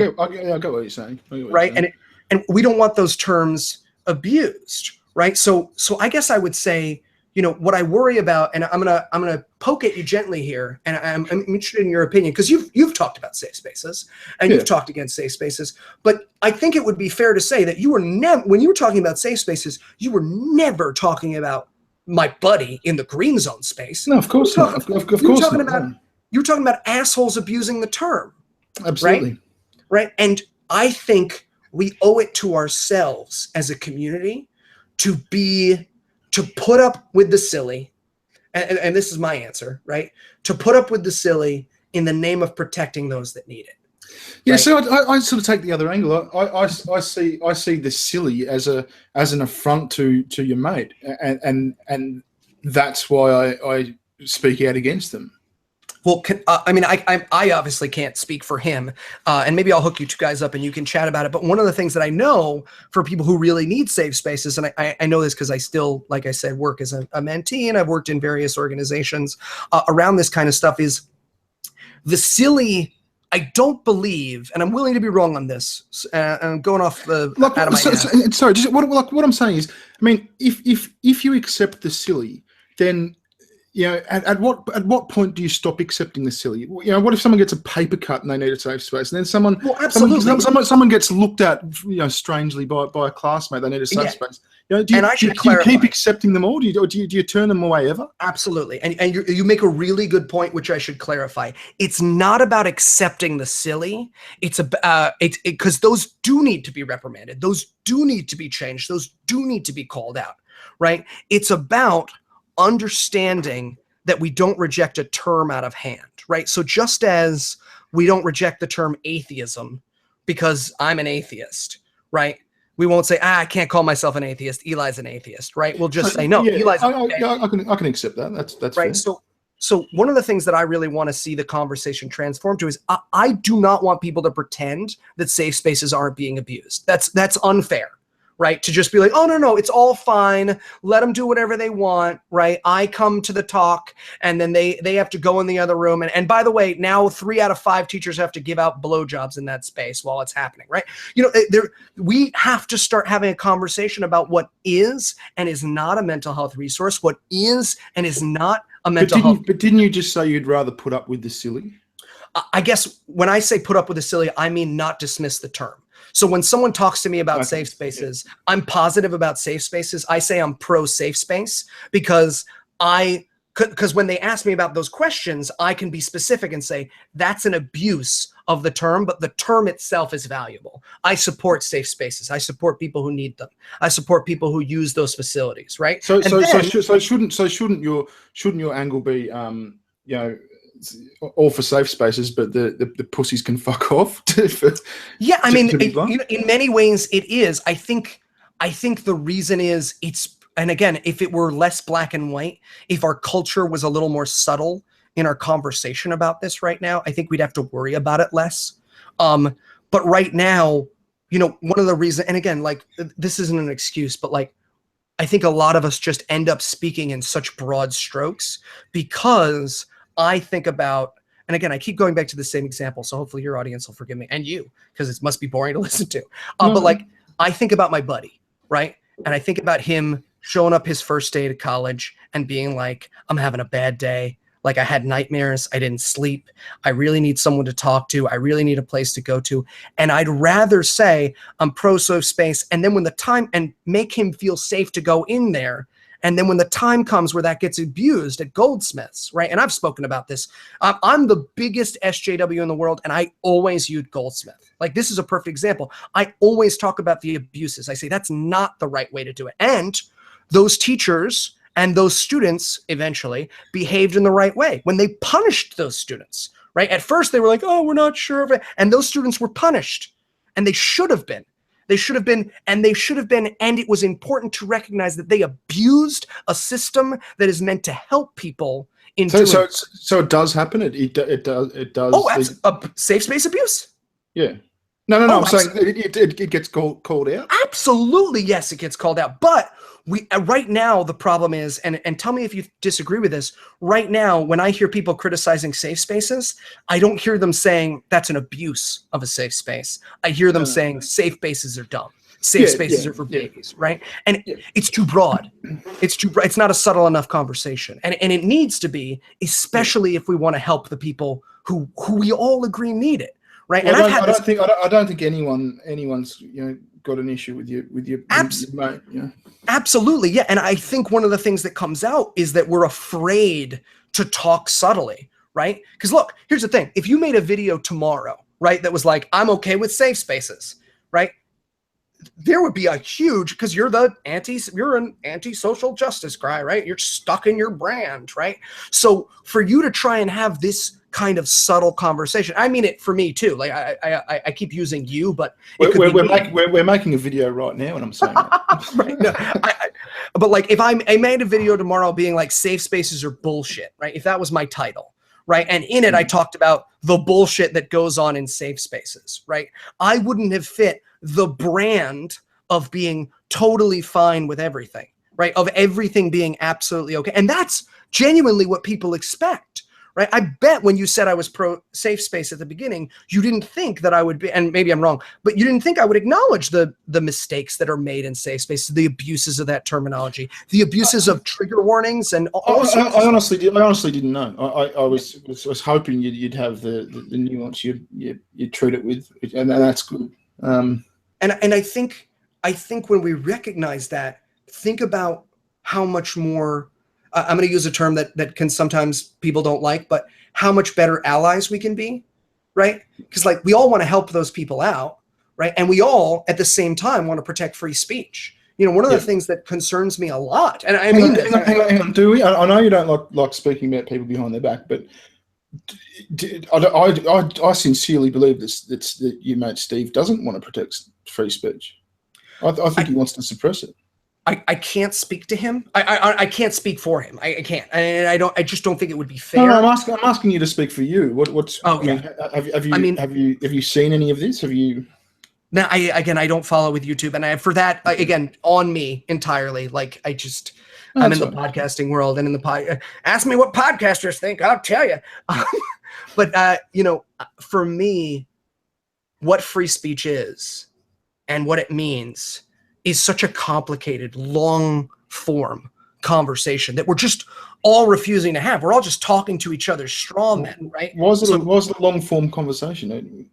get what you're saying. Right. And we don't want those terms abused. Right. So I guess I would say, you know, what I worry about, and I'm gonna poke at you gently here, and I'm interested in your opinion, because you've talked about safe spaces and you've talked against safe spaces, but I think it would be fair to say that you were never, when you were talking about safe spaces, you were never talking about my buddy in the green zone space. No, of course not. Of course not. You were talking about assholes abusing the term. Absolutely. Right. And I think we owe it to ourselves as a community to put up with the silly, and this is my answer, right? To put up with the silly in the name of protecting those that need it. Yeah, right? So I sort of take the other angle. I see the silly as an affront to your mate, and that's why I speak out against them. Well, I mean, I obviously can't speak for him, and maybe I'll hook you two guys up and you can chat about it. But one of the things that I know for people who really need safe spaces, and I know this because I still, like I said, work as a mentee, and I've worked in various organizations around this kind of stuff, is the silly. I don't believe, and I'm willing to be wrong on this, and I'm going off out of my head. Sorry, just what I'm saying is, I mean, if you accept the silly, then, you know, at what point do you stop accepting the silly? You know, what if someone gets a paper cut and they need a safe space, and then someone gets looked at, you know, strangely by a classmate, they need a safe space. You know, do you keep accepting them all? Do you turn them away ever? Absolutely, and you make a really good point, which I should clarify. It's not about accepting the silly. It's because those do need to be reprimanded. Those do need to be changed. Those do need to be called out. Right? It's about understanding that we don't reject a term out of hand, right? So just as we don't reject the term atheism because I'm an atheist, right? We won't say, I can't call myself an atheist. Eli's an atheist, right? We'll just say, no, Eli's okay. I can accept that. That's right. Fair. So one of the things that I really want to see the conversation transform to is I do not want people to pretend that safe spaces aren't being abused. That's unfair. Right? To just be like, oh, no, it's all fine. Let them do whatever they want, right? I come to the talk, and then they have to go in the other room. And by the way, now 3 out of 5 teachers have to give out blowjobs in that space while it's happening, right? You know, we have to start having a conversation about what is and is not a mental health resource, what is and is not a mental health. But didn't you just say you'd rather put up with the silly? I guess when I say put up with the silly, I mean not dismiss the term. So when someone talks to me about safe spaces, I'm positive about safe spaces. I say I'm pro safe space because when they ask me about those questions, I can be specific and say that's an abuse of the term, but the term itself is valuable. I support safe spaces. I support people who need them. I support people who use those facilities, right? So shouldn't your angle be you know, all for safe spaces, but the pussies can fuck off? Yeah, I mean, in many ways it is. I think the reason is and again, if it were less black and white, if our culture was a little more subtle in our conversation about this right now, I think we'd have to worry about it less. But right now, you know, one of the reasons, and again, like, this isn't an excuse, but like, I think a lot of us just end up speaking in such broad strokes because I think about, and again, I keep going back to the same example, so hopefully your audience will forgive me, and you, because it must be boring to listen to. But like, I think about my buddy, right? And I think about him showing up his first day to college and being like, I'm having a bad day. Like I had nightmares. I didn't sleep. I really need someone to talk to. I really need a place to go to. And I'd rather say I'm pro safe space. And then when the time, and make him feel safe to go in there. And then when the time comes where that gets abused at Goldsmiths, right? And I've spoken about this. I'm the biggest SJW in the world, and I always use Goldsmith. Like, this is a perfect example. I always talk about the abuses. I say that's not the right way to do it. And those teachers and those students eventually behaved in the right way when they punished those students, right? At first, they were like, oh, we're not sure of it. And those students were punished, and they should have been. They should have been, and it was important to recognize that they abused a system that is meant to help people into. So it does happen. It does. Oh, that's a safe space abuse. Yeah. No. I'm saying it gets called out. Absolutely, yes, it gets called out. But right now the problem is, and tell me if you disagree with this. Right now, when I hear people criticizing safe spaces, I don't hear them saying that's an abuse of a safe space. I hear them saying safe spaces are dumb. Safe spaces are for babies, right? And it's too broad. It's too broad. It's not a subtle enough conversation, and it needs to be, especially if we want to help the people who we all agree need it. Right. Well, and I don't think anyone's got an issue with your mate. Yeah. Absolutely. Yeah. And I think one of the things that comes out is that we're afraid to talk subtly. Right. Because look, here's the thing. If you made a video tomorrow, right, that was like, I'm okay with safe spaces, right, there would be a huge, because you're an anti-social justice guy, right? You're stuck in your brand, right? So for you to try and have this kind of subtle conversation, I mean it for me too. Like I keep using you, but we're making a video right now, and I'm saying that. Right. No, but like if I made a video tomorrow being like safe spaces are bullshit, right? If that was my title, right? And in it, I talked about the bullshit that goes on in safe spaces, right? I wouldn't have fit the brand of being totally fine with everything, right? Of everything being absolutely okay. And that's genuinely what people expect, right? I bet when you said I was pro safe space at the beginning, you didn't think that I would be, and maybe I'm wrong, but you didn't think I would acknowledge the mistakes that are made in safe spaces, the abuses of that terminology, the abuses of trigger warnings, and I honestly didn't know. I was hoping you'd have the nuance you'd treat it with, and that's good. And I think when we recognize that, think about how much more. I'm going to use a term that can sometimes people don't like, but how much better allies we can be, right? Because like we all want to help those people out, right? And we all at the same time want to protect free speech. One of the things that concerns me a lot, and I mean, hang on, do we? I know you don't like speaking about people behind their back, but I sincerely believe that your mate Steve doesn't want to protect free speech. I think he wants to suppress it. I can't speak to him. I can't speak for him. I can't. And I just don't think it would be fair. No, I'm asking you to speak for you. What's? Oh, have you seen any of this? Have you? Now, I don't follow with YouTube, and for that, again, on me entirely. Like I'm in the podcasting world, and in the ask me what podcasters think. I'll tell you. But for me, what free speech is and what it means is such a complicated, long form conversation that we're just all refusing to have. We're all just talking to each other's straw men, right? Was it a long form conversation?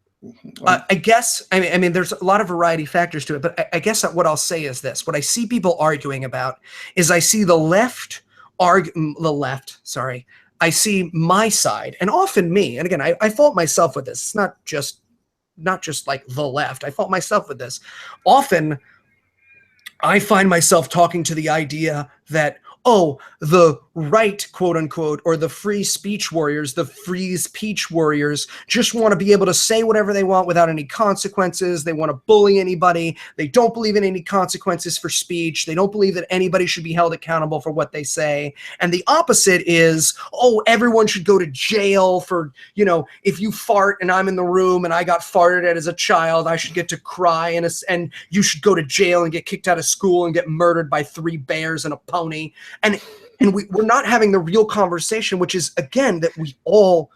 I guess, I mean, there's a lot of variety factors to it, but I guess what I'll say is this. What I see people arguing about is I see the left, I see my side, and often me, and again, I fault myself with this. It's not just like the left. I fault myself with this. Often, I find myself talking to the idea that, oh, the right, quote unquote, or the free speech warriors, the free speech warriors just want to be able to say whatever they want without any consequences. They want to bully anybody. They don't believe in any consequences for speech. They don't believe that anybody should be held accountable for what they say. And the opposite is, oh, everyone should go to jail for, if you fart and I'm in the room and I got farted at as a child, I should get to cry and you should go to jail and get kicked out of school and get murdered by 3 bears and a pony. And we're not having the real conversation, which is, again, that we all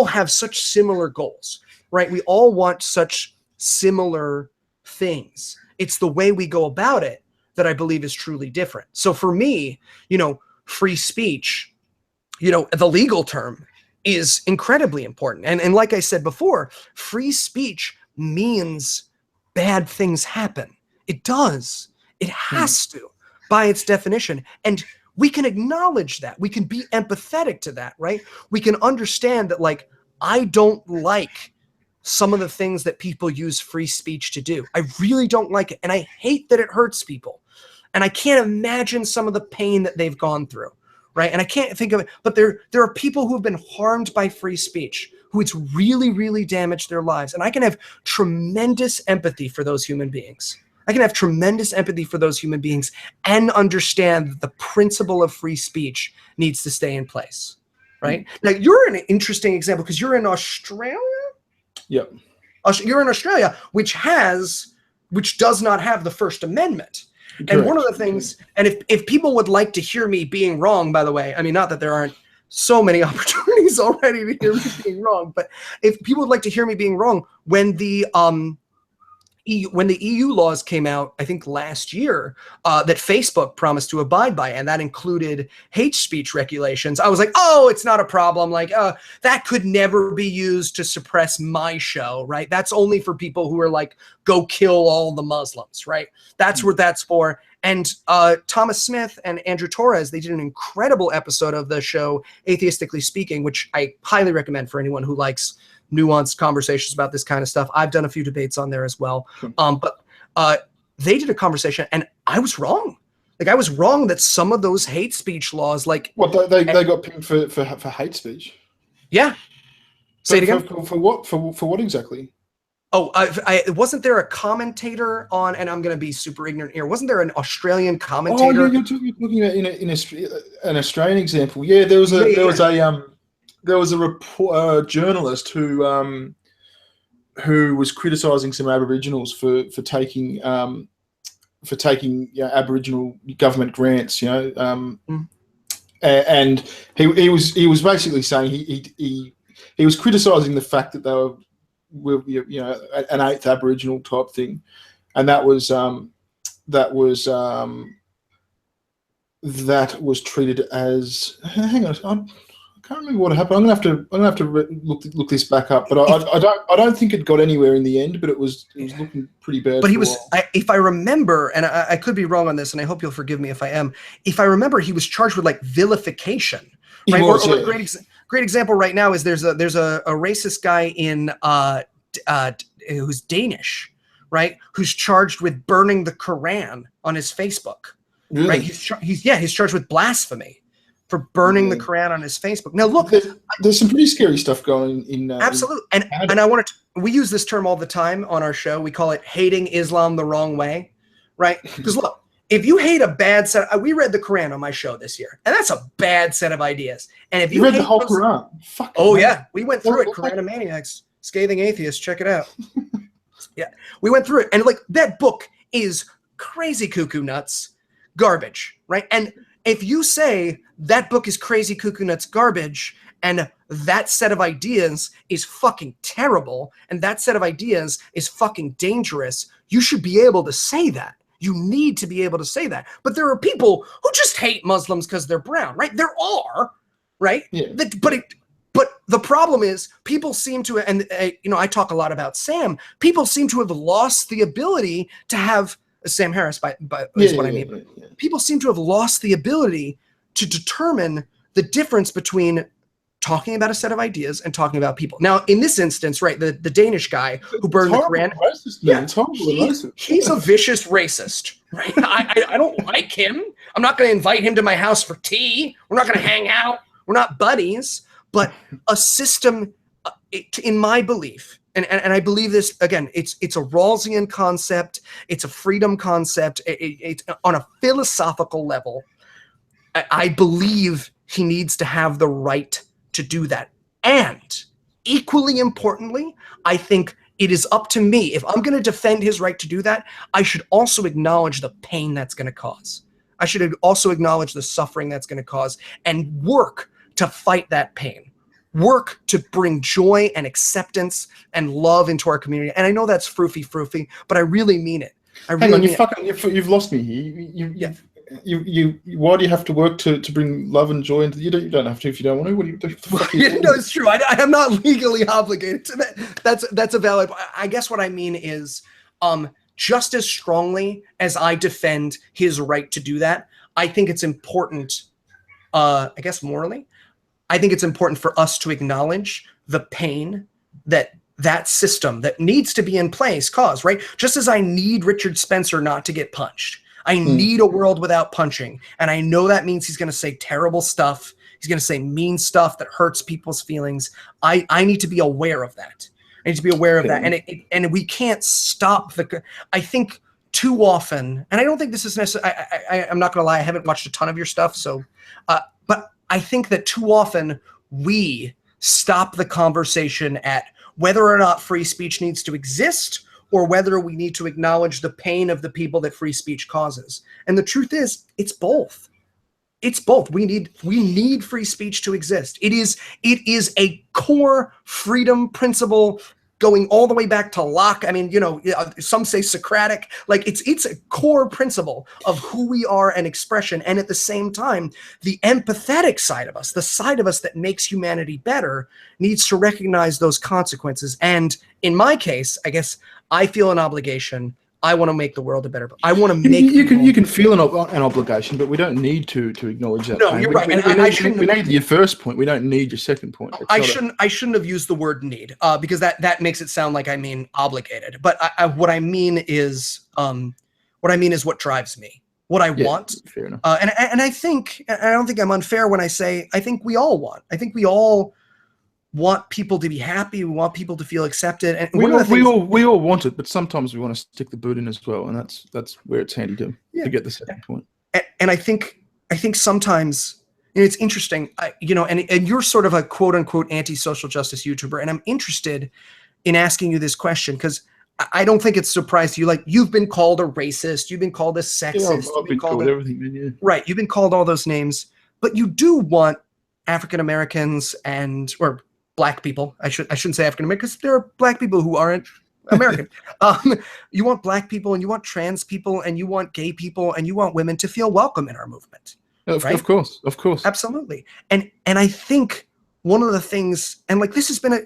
have such similar goals, right? We all want such similar things. It's the way we go about it that I believe is truly different. So for me, free speech the legal term is incredibly important. And like I said before, free speech means bad things happen. It does. It has to, by its definition. And we can acknowledge that. We can be empathetic to that, right? We can understand that, like, I don't like some of the things that people use free speech to do. I really don't like it. And I hate that it hurts people. And I can't imagine some of the pain that they've gone through, right? And I can't think of it, but there are people who have been harmed by free speech, who it's really, really damaged their lives. And I can have tremendous empathy for those human beings. I can have tremendous empathy for those human beings and understand that the principle of free speech needs to stay in place, right? Now, you're an interesting example because you're in Australia? Yep. You're in Australia, which does not have the First Amendment. Correct. And one of the things, and if people would like to hear me being wrong, by the way, I mean, not that there aren't so many opportunities already to hear me being wrong, but if people would like to hear me being wrong, when the EU laws came out, I think last year, that Facebook promised to abide by, and that included hate speech regulations, I was like, oh, it's not a problem. Like, that could never be used to suppress my show, right? That's only for people who are like, go kill all the Muslims, right? That's what that's for. And Thomas Smith and Andrew Torres, they did an incredible episode of the show, Atheistically Speaking, which I highly recommend for anyone who likes nuanced conversations about this kind of stuff. I've done a few debates on there as well. But they did a conversation, and I was wrong. Like, I was wrong that some of those hate speech laws, like... What, they got picked for hate speech? Yeah. Say it again? For what? For what exactly? Oh, wasn't there a commentator on, and I'm going to be super ignorant here, wasn't there an Australian commentator? Oh, you're talking about in an Australian example. Yeah, there was a journalist who was criticising some Aboriginals for taking Aboriginal government grants, and he was basically saying he was criticising the fact that they were an eighth Aboriginal type thing, and that was treated as, hang on, I can't remember what happened. I'm gonna have to look this back up. But I don't think it got anywhere in the end. But it was looking pretty bad. But he was, if I remember, and I could be wrong on this, and I hope you'll forgive me if I am. If I remember, he was charged with like vilification. Right? A great example right now is there's a racist guy in who's Danish, right? Who's charged with burning the Quran on his Facebook. Really? Right? He's charged with blasphemy for burning the Quran on his Facebook. Now, look, there's some pretty scary stuff going in. Absolutely, and I want to. We use this term all the time on our show. We call it hating Islam the wrong way, right? Because look, if you hate a bad set, we read the Quran on my show this year, and that's a bad set of ideas. And if you read the whole Quran, yeah, we went through it. Quranimaniacs, scathing atheists, check it out. Yeah, we went through it, and like that book is crazy cuckoo nuts, garbage, right? And if you say that book is crazy cuckoo nuts garbage, and that set of ideas is fucking terrible, and that set of ideas is fucking dangerous, you should be able to say that. You need to be able to say that. But there are people who just hate Muslims because they're brown, right? There are, right? Yeah. But the problem is people seem to, and I talk a lot about Sam, people seem to have lost the ability to have, Sam Harris is what I mean. Yeah. People seem to have lost the ability to determine the difference between talking about a set of ideas and talking about people. Now, in this instance, right, the Danish guy who burned the Quran, he's a vicious racist, right? I don't like him. I'm not going to invite him to my house for tea. We're not going to hang out. We're not buddies. But a system, in my belief, and I believe this, again, it's a Rawlsian concept. It's a freedom concept. It's on a philosophical level. I believe he needs to have the right to do that. And equally importantly, I think it is up to me. If I'm going to defend his right to do that, I should also acknowledge the pain that's going to cause. I should also acknowledge the suffering that's going to cause and work to fight that pain. Work to bring joy and acceptance and love into our community. And I know that's froofy, but I really mean it. Hang on, you've lost me here. why do you have to work to bring love and joy into? You don't have to if you don't want to. What do you do? No, it's true. I am not legally obligated to that. That's a valid. I guess what I mean is, just as strongly as I defend his right to do that, I think it's important. I guess morally, I think it's important for us to acknowledge the pain that system that needs to be in place caused, right? Just as I need Richard Spencer not to get punched. I need a world without punching. And I know that means he's going to say terrible stuff. He's going to say mean stuff that hurts people's feelings. I need to be aware of that. I need to be aware of that. And we can't stop I think too often, and I don't think this is necessary. I'm not going to lie. I haven't watched a ton of your stuff. So, but I think that too often we stop the conversation at whether or not free speech needs to exist or whether we need to acknowledge the pain of the people that free speech causes. And the truth is, it's both. It's both. We need free speech to exist. It is a core freedom principle going all the way back to Locke. I mean, some say Socratic. Like it's a core principle of who we are and expression. And at the same time, the empathetic side of us, the side of us that makes humanity better, needs to recognize those consequences. And in my case, I guess I feel an obligation. I want to make the world a better. I want to make. You can feel an obligation, but we don't need to acknowledge that. No, you're right. We need your first point. We don't need your second point. I shouldn't have used the word need because that makes it sound like I mean obligated. But what I mean is what drives me, what I want. Fair enough. And I think I don't think I'm unfair when I say I think we all want. I think we all want people to be happy. We want people to feel accepted. And we all want it, but sometimes we want to stick the boot in as well, and that's where it's handy to get the second point. And I think sometimes it's interesting, and you're sort of a quote unquote anti-social justice YouTuber, and I'm interested in asking you this question because I don't think it's a surprise to you. Like you've been called a racist, you've been called a sexist, I've been called everything, man, yeah. Right? You've been called all those names, but you do want African Americans or Black people. I shouldn't say African American because there are Black people who aren't American. You want Black people and you want trans people and you want gay people and you want women to feel welcome in our movement. Right? Of course. Absolutely. And I think one of the things, and like this has been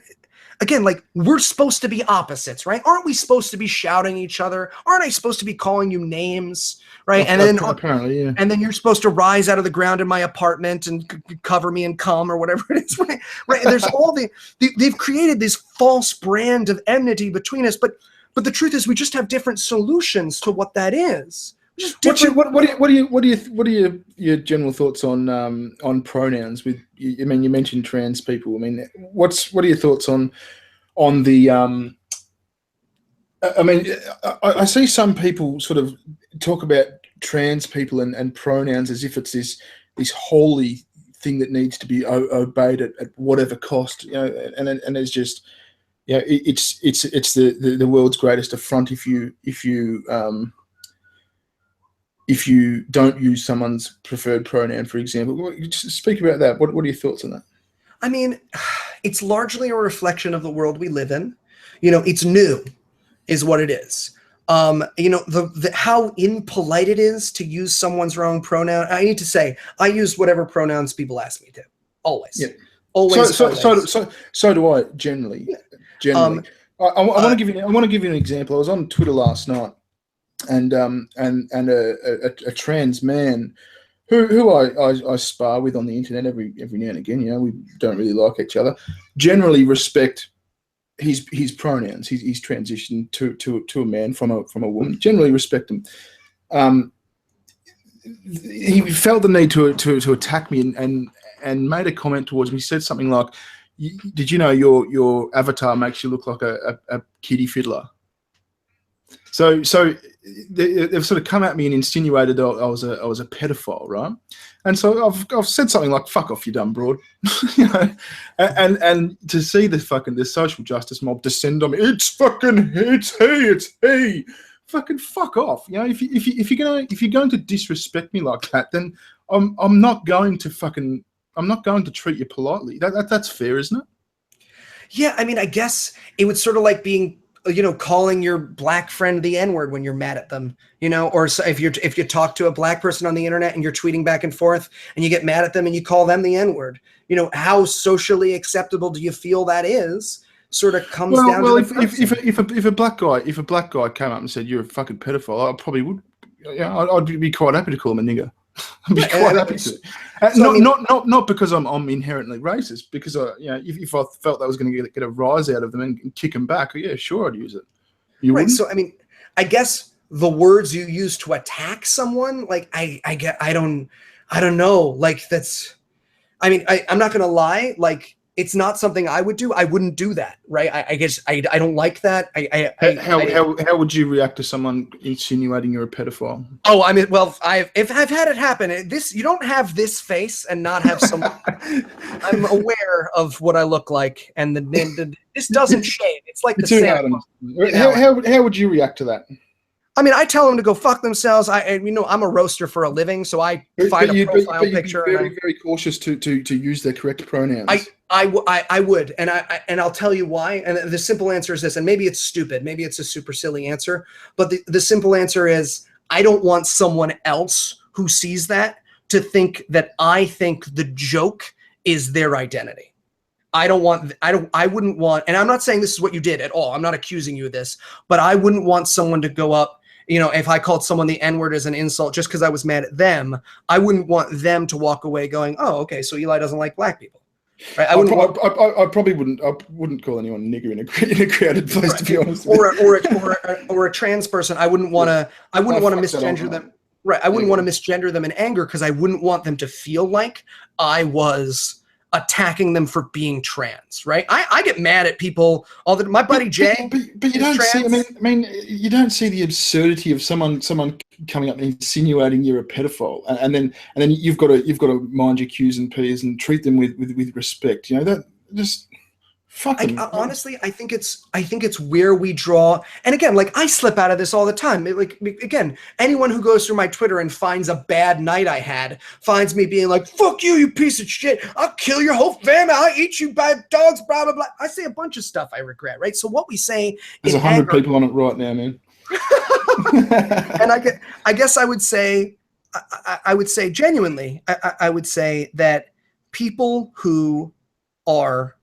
again, like we're supposed to be opposites, right? Aren't we supposed to be shouting at each other? Aren't I supposed to be calling you names, right? And then apparently, yeah. And then you're supposed to rise out of the ground in my apartment and cover me in cum or whatever it is, right? Right. And there's all they've created this false brand of enmity between us, but the truth is we just have different solutions to what that is. What are your general thoughts on pronouns? I mean, you mentioned trans people. I mean, what are your thoughts on the? I mean, I see some people sort of talk about trans people and pronouns as if it's this holy thing that needs to be obeyed at whatever cost. And it's just, it's the world's greatest affront if you don't use someone's preferred pronoun, for example. Just speak about that. What are your thoughts on that? I mean, it's largely a reflection of the world we live in. It's new is what it is. How impolite it is to use someone's wrong pronoun. I need to say, I use whatever pronouns people ask me to. Always. Yeah. Always. So do I generally. Generally. I want to give you an example. I was on Twitter last night. And a trans man who I spar with on the internet every now and again. We don't really like each other. Generally respect his pronouns. He's transitioned to a man from a woman. Generally respect him. He felt the need to attack me and made a comment towards me. He said something like, "Did you know your avatar makes you look like a kiddie fiddler?" So they've sort of come at me and insinuated that I was a pedophile, right? And so I've said something like "fuck off, you dumb broad," and to see the social justice mob descend on me, it's he, fucking fuck off. If you're going to disrespect me like that, then I'm not going to treat you politely. That's fair, isn't it? Yeah, I mean, I guess it would sort of like being calling your black friend the N-word when you're mad at them, or so if you talk to a black person on the internet and you're tweeting back and forth and you get mad at them and you call them the N-word, how socially acceptable do you feel that is? Sort of comes down to the person. If a black guy came up and said you're a fucking pedophile, I probably would. Yeah, I'd be quite happy to call him a nigger. I'd be quite happy to. Not because I'm inherently racist, because if I felt that was going to get a rise out of them and kick them back, yeah, sure, I'd use it. You wouldn't? So I guess the words you use to attack someone, like I don't know, like that's. I'm not going to lie, like. It's not something I would do. I wouldn't do that, right? I guess I don't like that. How would you react to someone insinuating you're a pedophile? Oh, if I've had it happen. You don't have this face and not have some. I'm aware of what I look like, and this doesn't shade. It's like the same. How would you react to that? I tell them to go fuck themselves. I'm a roaster for a living, so I find a profile picture. You'd be very cautious to use the correct pronouns. I would, and I'll tell you why. And the simple answer is this, and maybe it's stupid, maybe it's a super silly answer, but the simple answer is I don't want someone else who sees that to think that I think the joke is their identity. I wouldn't want, and I'm not saying this is what you did at all. I'm not accusing you of this, but I wouldn't want someone to go up. If I called someone the N-word as an insult just because I was mad at them, I wouldn't want them to walk away going, "Oh, okay, so Eli doesn't like black people." Right? I probably wouldn't. I wouldn't call anyone nigger in a crowded place, to be honest. Or a trans person, I wouldn't want to. I wouldn't want to misgender them. Right. I wouldn't want to misgender them in anger because I wouldn't want them to feel like I was attacking them for being trans, right? I get mad at people all the. My buddy Jay, but you don't trans. See. You don't see the absurdity of someone coming up and insinuating you're a pedophile, and then you've got to mind your Q's and P's and treat them with respect. That just. Honestly, I think it's where we draw. And again, like I slip out of this all the time. Again, anyone who goes through my Twitter and finds a bad night I had finds me being like, "Fuck you, you piece of shit! I'll kill your whole family. I'll eat you by dogs." Blah blah blah. I say a bunch of stuff I regret. Right. So what we say. There's 100 people on it right now, man. And I guess I would say, genuinely, I would say that people who are.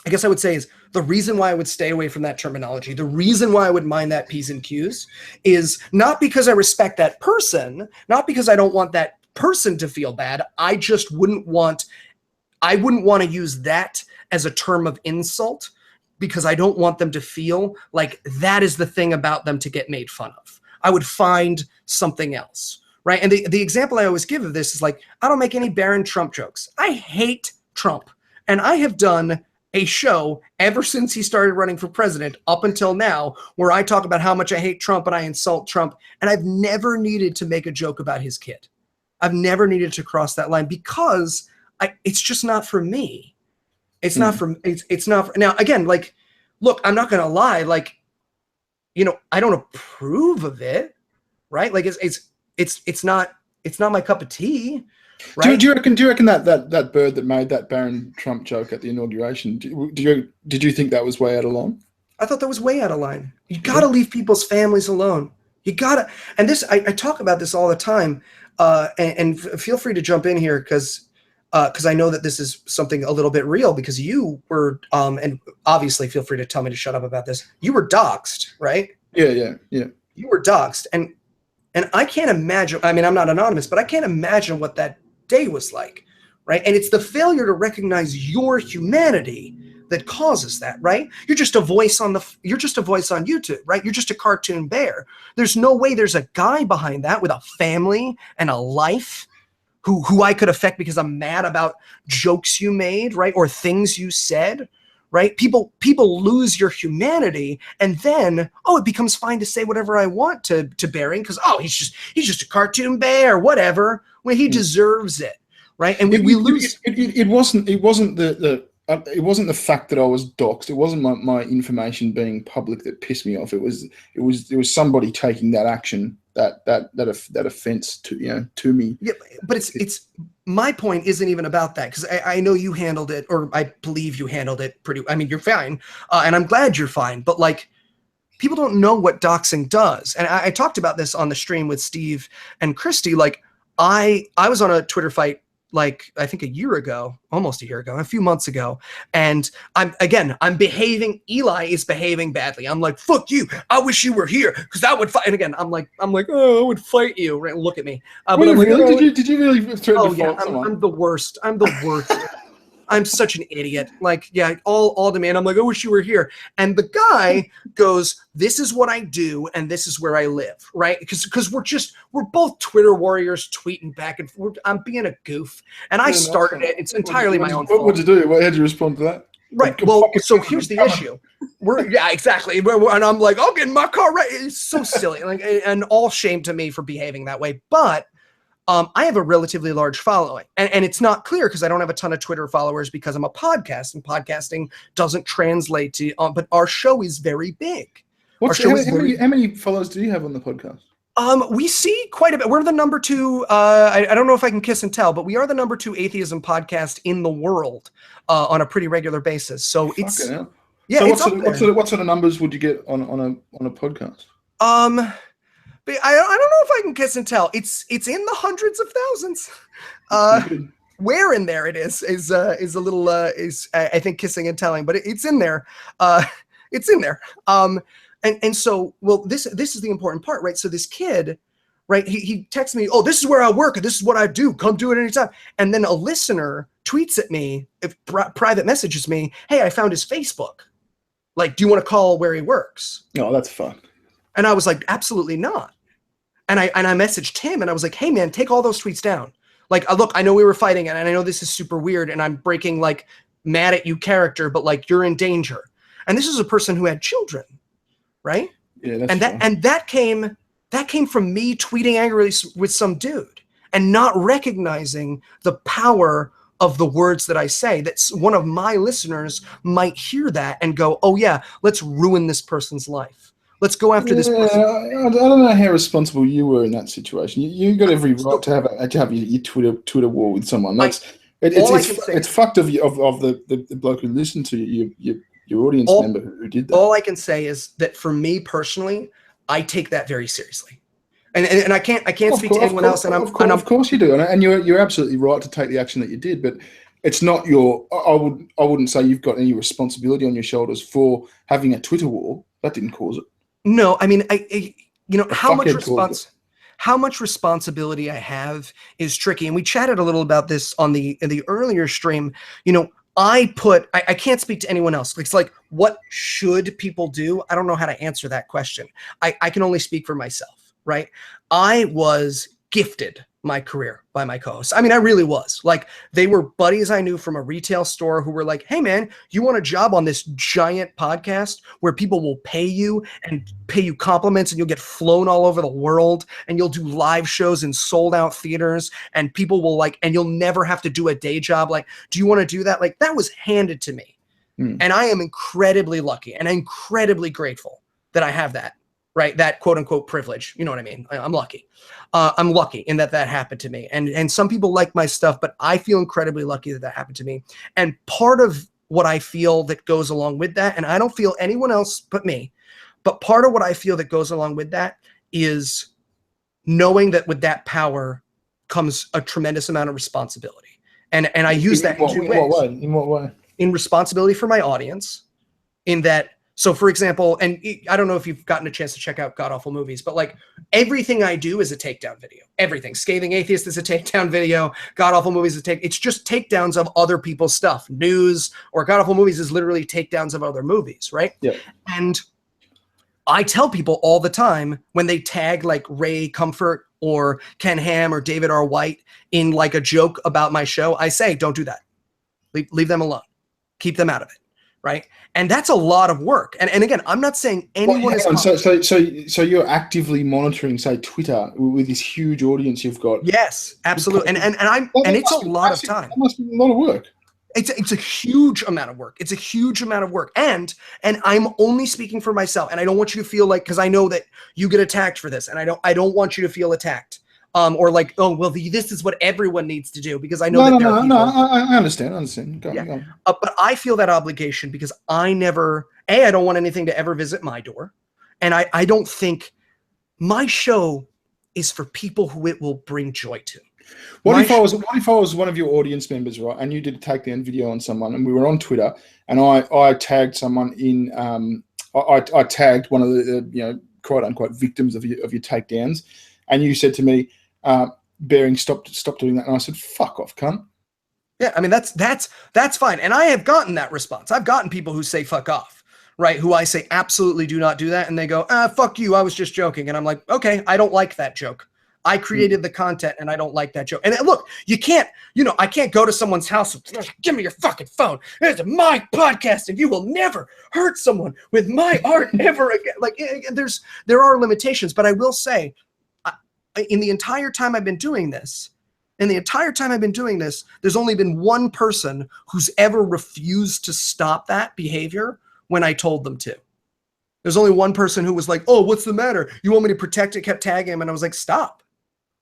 I guess I would say is the reason why I would stay away from that terminology. The reason why I would mind that P's and Q's is not because I respect that person, not because I don't want that person to feel bad. I just wouldn't want to use that as a term of insult because I don't want them to feel like that is the thing about them to get made fun of. I would find something else, right? And the example I always give of this is like, I don't make any barren Trump jokes. I hate Trump. And I have done a show ever since he started running for president up until now where I talk about how much I hate Trump and I insult Trump. And I've never needed to make a joke about his kid. I've never needed to cross that line because it's just not for me. It's not now, again, like, look, I'm not going to lie. Like, I don't approve of it, right? Like it's not my cup of tea. Right? Do you reckon that bird that made that Barron Trump joke at the inauguration? Did you think that was way out of line? I thought that was way out of line. You got to leave people's families alone. You got to, and this I talk about this all the time. And feel free to jump in here because I know that this is something a little bit real because you were and obviously feel free to tell me to shut up about this. You were doxxed, right? Yeah. You were doxxed, and I can't imagine. I mean, I'm not anonymous, but I can't imagine what that day was like, right? And it's the failure to recognize your humanity that causes that, right? You're just a voice on YouTube, right? You're just a cartoon bear. There's no way there's a guy behind that with a family and a life who I could affect because I'm mad about jokes you made, right? Or things you said, right? People lose your humanity, and then it becomes fine to say whatever I want to Bearing because he's just a cartoon bear, whatever. When he deserves it, right? And we lose. It wasn't the fact that I was doxxed. It wasn't my information being public that pissed me off. It was somebody taking that action, that offense to me. Yeah, but it's my point isn't even about that, because I know you handled it, or I believe you handled it pretty. I mean, you're fine, and I'm glad you're fine. But like, people don't know what doxing does, and I talked about this on the stream with Steve and Christy. Like, I was on a Twitter fight, like, I think almost a year ago, a few months ago. And I'm behaving, Eli is behaving badly. I'm like, fuck you. I wish you were here, because I would fight. And again, I'm like, oh, I would fight you. Right? Look at me. But really? Like, oh, did you really threaten to fight someone? I'm the worst. I'm the worst. I'm such an idiot. Like, yeah, all demand. I'm like, I wish you were here. And the guy goes, this is what I do, and this is where I live, right? Because we're both Twitter warriors tweeting back and forth. I'm being a goof. And I started it. It's entirely my own fault. What did you do? How did you respond to that? Right. Well, so here's the issue. Yeah, exactly. And I'm like, I'll get in my car. Right. It's so silly. Like, and all shame to me for behaving that way. But I have a relatively large following, and it's not clear because I don't have a ton of Twitter followers because I'm a podcast, and podcasting doesn't translate to, but our show is very big. How many followers do you have on the podcast? We see quite a bit. We're the number 2. I don't know if I can kiss and tell, but we are the number 2 atheism podcast in the world on a pretty regular basis. So it's yeah. So what sort of numbers would you get on a podcast? But I don't know if I can kiss and tell. It's in the hundreds of thousands. Where in there it is a little I think kissing and telling, but it's in there. It's in there. And so, well, this is the important part, right? So this kid, right? He texts me, oh, this is where I work, and this is what I do. Come do it anytime. And then a listener tweets at me, private messages me, hey, I found his Facebook. Like, do you want to call where he works? Oh, that's fun. And I was like, absolutely not. And I messaged him, and I was like, hey man, take all those tweets down. Like, look, I know we were fighting, and I know this is super weird, and I'm breaking like mad at you character, but like, you're in danger. And this is a person who had children, right? Yeah, that's that came from me tweeting angrily with some dude and not recognizing the power of the words that I say. That's one of my listeners might hear that and go, oh yeah, let's ruin this person's life. Let's go after this person. I don't know how responsible you were in that situation. You got every right to have your Twitter war with someone. It's fucked of the bloke who listened to your audience member who did that. All I can say is that for me personally, I take that very seriously, and I can't speak to anyone else. And of course you do, and you're absolutely right to take the action that you did, but it's not your. I wouldn't say you've got any responsibility on your shoulders for having a Twitter war. That didn't cause it. No, I mean, how much responsibility I have is tricky. And we chatted a little about this in the earlier stream. I can't speak to anyone else. It's like, what should people do? I don't know how to answer that question. I can only speak for myself, right? I was gifted my career by my co-hosts. I mean, I really was. Like, they were buddies I knew from a retail store who were like, hey man, you want a job on this giant podcast where people will pay you and pay you compliments, and you'll get flown all over the world, and you'll do live shows in sold out theaters, and people will and you'll never have to do a day job. Like, do you want to do that? Like, that was handed to me. And I am incredibly lucky and incredibly grateful that I have that. Right, that quote unquote privilege. You know what I mean? I'm lucky. I'm lucky in that happened to me. And some people like my stuff, but I feel incredibly lucky that happened to me. And part of what I feel that goes along with that, and I don't feel anyone else but me, but part of what I feel that goes along with that is knowing that with that power comes a tremendous amount of responsibility. And I use that in two ways. In what way? In responsibility for my audience, in that. So, for example, and I don't know if you've gotten a chance to check out God Awful Movies, but like, everything I do is a takedown video. Everything. Scathing Atheist is a takedown video. God Awful Movies is it's just takedowns of other people's stuff. News or God Awful Movies is literally takedowns of other movies, right? Yeah. And I tell people all the time when they tag like Ray Comfort or Ken Ham or David R. White in like a joke about my show, I say, don't do that. Leave them alone. Keep them out of it. Right. And that's a lot of work. And again, I'm not saying anyone is. So you're actively monitoring, say, Twitter with this huge audience you've got. Yes, absolutely. And it's a lot of time. That must be a lot of work. It's a huge amount of work. It's a huge amount of work. And I'm only speaking for myself. And I don't want you to feel like, because I know that you get attacked for this, and I don't want you to feel attacked. Or like, oh, well, this is what everyone needs to do, because I know that there are people. I understand. Go on. But I feel that obligation because I don't want anything to ever visit my door. And I don't think my show is for people who it will bring joy to. What if I was one of your audience members, right, and you did a takedown video on someone, and we were on Twitter, and I tagged someone in, I tagged one of the quote unquote victims of your takedowns, and you said to me, Bearing, stop doing that, and I said, fuck off, cunt. Yeah, I mean that's fine, and I have gotten that response. I've gotten people who say fuck off, right? Who I say absolutely do not do that, and they go, fuck you, I was just joking, and I'm like, okay, I don't like that joke. I created the content and I don't like that joke. And look, I can't go to someone's house and give me your fucking phone. It's my podcast and you will never hurt someone with my art ever again. Like there are limitations, but I will say in the entire time I've been doing this, there's only been one person who's ever refused to stop that behavior when I told them to. There's only one person who was like, oh, what's the matter? You want me to protect it? Kept tagging him. And I was like, stop.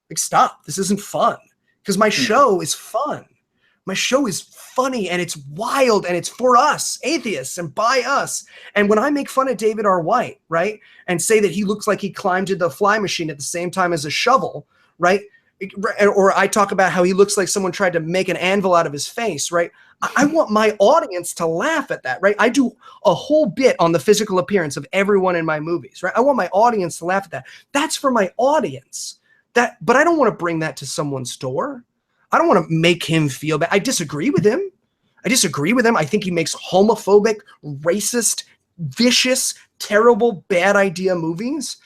This isn't fun. Because my show is fun. My show is funny and it's wild and it's for us, atheists, and by us. And when I make fun of David R. White, right, and say that he looks like he climbed into the fly machine at the same time as a shovel, right, or I talk about how he looks like someone tried to make an anvil out of his face, right, I want my audience to laugh at that, right? I do a whole bit on the physical appearance of everyone in my movies, right? I want my audience to laugh at that. That's for my audience. But I don't want to bring that to someone's door. I don't want to make him feel bad. I disagree with him. I think he makes homophobic, racist, vicious, terrible, bad idea movies.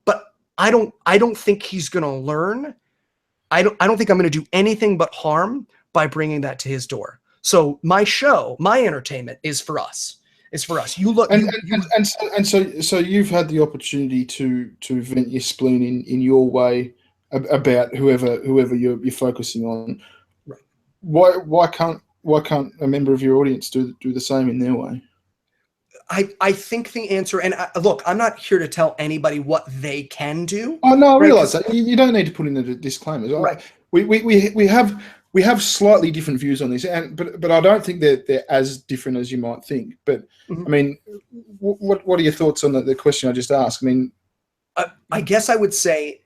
But I don't think he's going to learn. I don't think I'm going to do anything but harm by bringing that to his door. So my show, my entertainment is for us. It's for us. You look, so you've had the opportunity to vent your spleen in your way about whoever you're focusing on. Right. Why can't a member of your audience do the same in their way? I think the answer, and look, I'm not here to tell anybody what they can do. Oh no, I realize that. You don't need to put in the disclaimers. Right. We have slightly different views on this, but I don't think they're as different as you might think. But I mean, what are your thoughts on the question I just asked? I mean, I guess I would say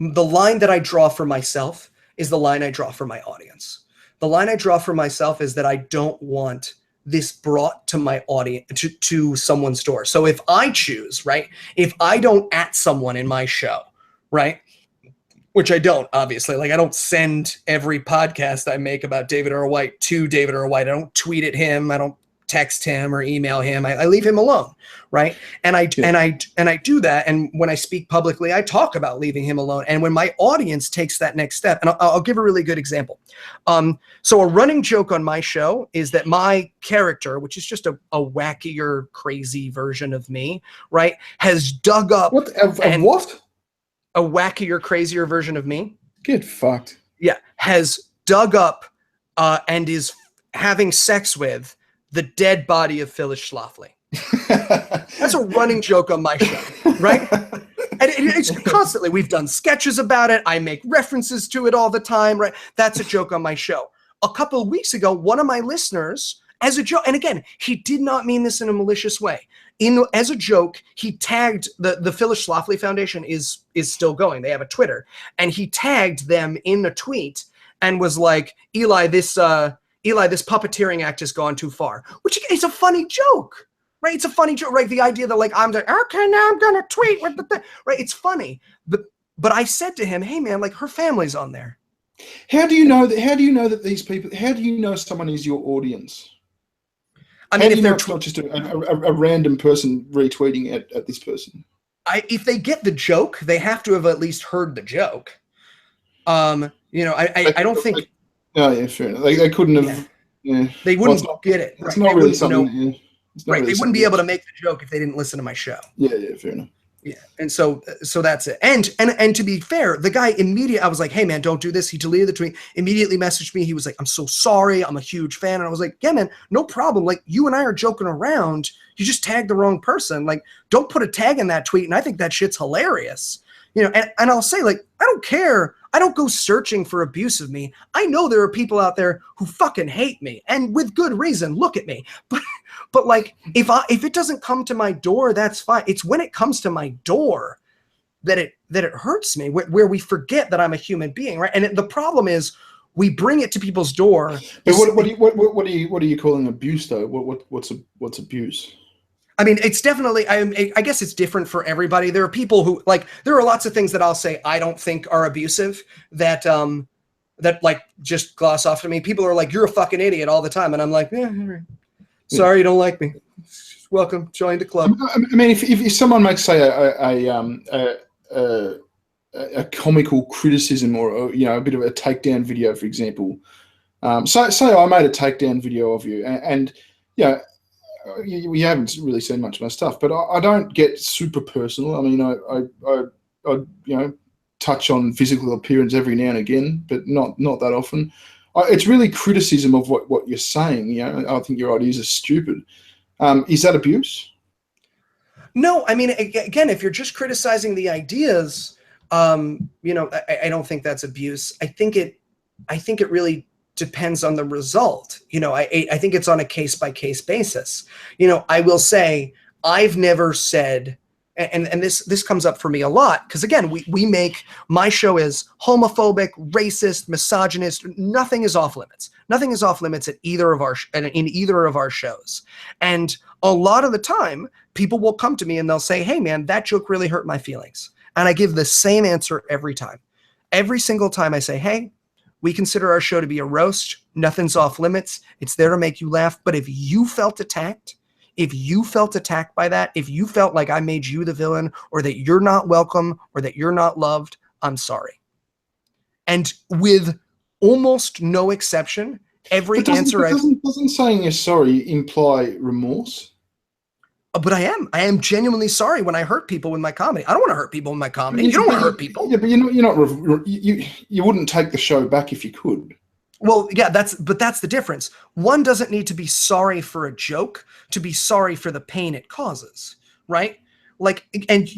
the line that I draw for myself is the line I draw for my audience. The line I draw for myself is that I don't want this brought to my audience, to someone's door. So if I choose, right, if I don't at someone in my show, right, which I don't, obviously, like I don't send every podcast I make about David R. White to David R. White. I don't tweet at him. I don't text him or email him. I leave him alone, right? And I do that. And when I speak publicly, I talk about leaving him alone. And when my audience takes that next step, and I'll give a really good example. So a running joke on my show is that my character, which is just a wackier, crazy version of me, right, has dug up what? A wackier, crazier version of me. Get fucked. Yeah, has dug up and is having sex with the dead body of Phyllis Schlafly. That's a running joke on my show, right? And it's constantly, we've done sketches about it. I make references to it all the time, right? That's a joke on my show. A couple of weeks ago, one of my listeners, as a joke, and again, he did not mean this in a malicious way. As a joke, he tagged the Phyllis Schlafly Foundation is still going. They have a Twitter, and he tagged them in a tweet and was like, Eli, this puppeteering act has gone too far, which is a funny joke, right? It's a funny joke, right? The idea that like, I'm like, okay, now I'm going to tweet with the thing, right? It's funny. But I said to him, hey man, like her family's on there. How do you know that these people, how do you know someone is your audience? I mean, if they're not just a random person retweeting at this person. If they get the joke, they have to have at least heard the joke. I don't think. Oh yeah, fair enough. They couldn't have. Yeah. They wouldn't get it. It's not really something. Right. They wouldn't be able to make the joke if they didn't listen to my show. Yeah, fair enough. Yeah. And so that's it. And to be fair, the guy immediately, I was like, hey man, don't do this. He deleted the tweet, immediately messaged me. He was like, I'm so sorry. I'm a huge fan. And I was like, yeah, man, no problem. Like you and I are joking around. You just tagged the wrong person. Like, don't put a tag in that tweet. And I think that shit's hilarious. And I'll say, like, I don't care. I don't go searching for abuse of me. I know there are people out there who fucking hate me, and with good reason. Look at me. But like, if it doesn't come to my door, that's fine. It's when it comes to my door that it hurts me, where we forget that I'm a human being, right? And the problem is we bring it to people's door. But what are you calling abuse though? What's abuse? I mean, it's definitely, I guess it's different for everybody. There are people who, like, there are lots of things that I'll say I don't think are abusive that like just gloss off to me. People are like, you're a fucking idiot all the time. And I'm like, yeah, all right. Sorry, you don't like me. Welcome, join the club. I mean, if someone makes, say, a comical criticism or a bit of a takedown video, for example, say I made a takedown video of you, and we haven't really seen much of my stuff, but I don't get super personal. I mean, I touch on physical appearance every now and again, but not that often. It's really criticism of what you're saying. I think your ideas are stupid. Is that abuse? No, I mean, again, if you're just criticizing the ideas, I don't think that's abuse. I think it really depends on the result. I think it's on a case-by-case basis. I will say I've never said, and this comes up for me a lot, because again, my show is homophobic, racist, misogynist. Nothing is off limits. Nothing is off limits in either of our shows. And a lot of the time, people will come to me and they'll say, hey man, that joke really hurt my feelings. And I give the same answer every time. Every single time I say, hey, we consider our show to be a roast. Nothing's off limits. It's there to make you laugh. But if you felt attacked by that, if you felt like I made you the villain, or that you're not welcome, or that you're not loved, I'm sorry. And with almost no exception, every answer doesn't saying you're sorry imply remorse? But I am genuinely sorry when I hurt people with my comedy. I don't want to hurt people with my comedy. You don't want to hurt people. Yeah, but you wouldn't take the show back if you could. Well, yeah, that's the difference. One doesn't need to be sorry for a joke to be sorry for the pain it causes, right? Like, and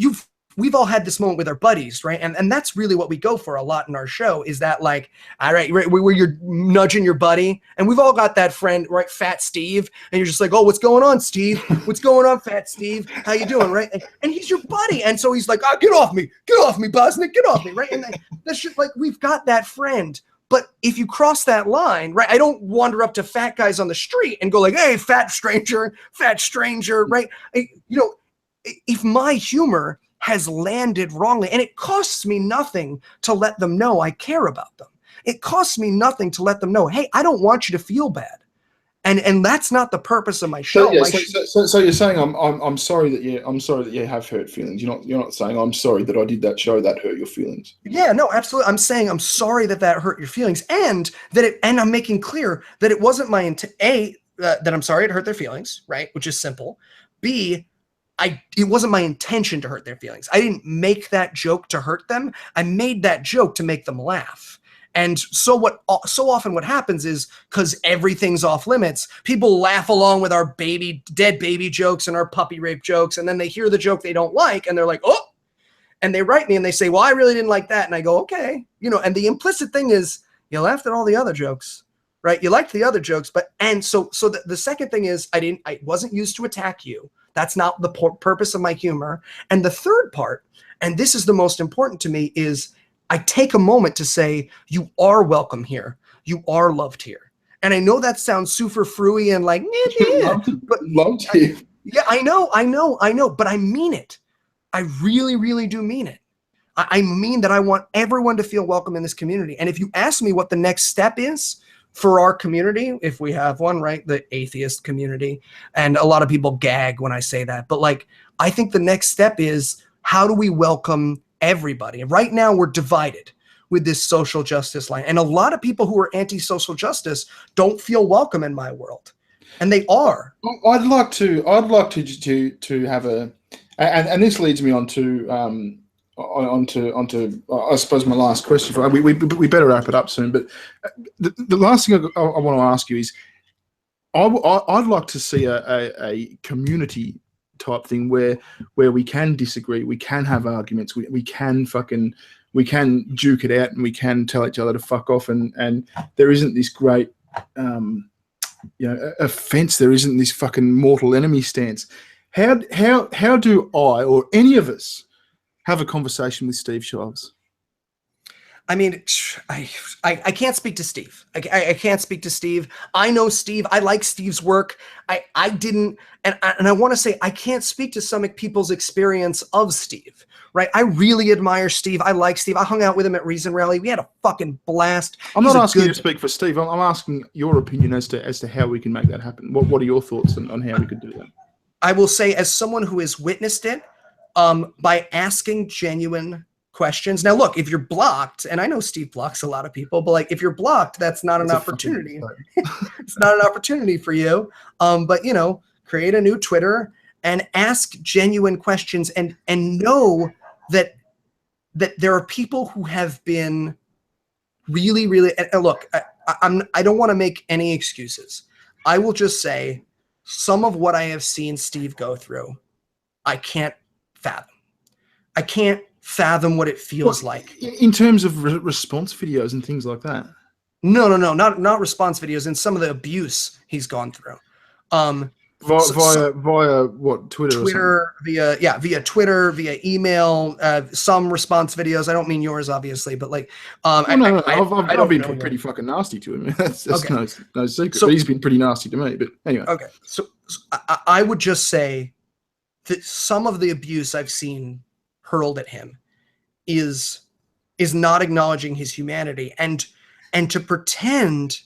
we've all had this moment with our buddies, right? And that's really what we go for a lot in our show, is that, like, all right, where you're nudging your buddy, and we've all got that friend, right? Fat Steve, and you're just like, oh, what's going on, Steve? What's going on, Fat Steve? How you doing, right? And he's your buddy, and so he's like, oh, get off me, Bosnick, get off me, right? And that's just like, we've got that friend. But if you cross that line, right? I don't wander up to fat guys on the street and go like, hey, fat stranger, right? If my humor has landed wrongly, and it costs me nothing to let them know I care about them. It costs me nothing to let them know, hey, I don't want you to feel bad. And that's not the purpose of my show. So you're saying I'm sorry that you have hurt feelings. You're not saying I'm sorry that I did that show that hurt your feelings. Yeah, no, absolutely. I'm saying I'm sorry that hurt your feelings, and I'm making clear that it wasn't my intent. That I'm sorry it hurt their feelings, right? Which is simple. B, it wasn't my intention to hurt their feelings. I didn't make that joke to hurt them. I made that joke to make them laugh. And so often what happens is, because everything's off limits, people laugh along with our dead baby jokes and our puppy rape jokes, and then they hear the joke they don't like, and they're like, oh, and they write me and they say, well, I really didn't like that. And I go, okay. And the implicit thing is, you laughed at all the other jokes, right? You liked the other jokes, so the second thing is, I wasn't used to attack you. That's not the purpose of my humor. And the third part, and this is the most important to me, is I take a moment to say, you are welcome here. You are loved here. And I know that sounds super frou-y and like, but loved here. Yeah, I know, but I mean it. I really, really do mean it. I mean that I want everyone to feel welcome in this community. And if you ask me what the next step is for our community, if we have one, right, the atheist community, and a lot of people gag when I say that, but like, I think the next step is, how do we welcome everybody? And right now we're divided with this social justice line, and a lot of people who are anti-social justice don't feel welcome in my world, and they are. I'd like to have a, and this leads me onto I suppose my last question. We better wrap it up soon. But the last thing I want to ask you is, I'd like to see a community type thing where we can disagree, we can have arguments, we can duke it out, and we can tell each other to fuck off, and there isn't this great offense, there isn't this fucking mortal enemy stance. How do I or any of us have a conversation with Steve Shives? I mean, I can't speak to Steve. I can't speak to Steve. I know Steve. I like Steve's work. I didn't, and I want to say I can't speak to some people's experience of Steve, right? I really admire Steve. I like Steve. I hung out with him at Reason Rally. We had a fucking blast. I'm not asking you to speak for Steve. I'm asking your opinion as to how we can make that happen. What are your thoughts on how we could do that? I will say, as someone who has witnessed it, by asking genuine questions. Now, look, if you're blocked, and I know Steve blocks a lot of people, but like if you're blocked, that's not an opportunity. It's not an opportunity for you. But create a new Twitter and ask genuine questions, and know that there are people who have been really, really. And look, I don't want to make any excuses. I will just say some of what I have seen Steve go through, I can't fathom. I can't fathom what it feels like in terms of response videos and things like that. No, not response videos, and some of the abuse he's gone through. Via what, Twitter, via Twitter, via email, some response videos. I don't mean yours, obviously, but like, I've been pretty fucking nasty to him. That's okay. no secret. But he's been pretty nasty to me. But anyway, okay. So I would just say that some of the abuse I've seen hurled at him is not acknowledging his humanity, and to pretend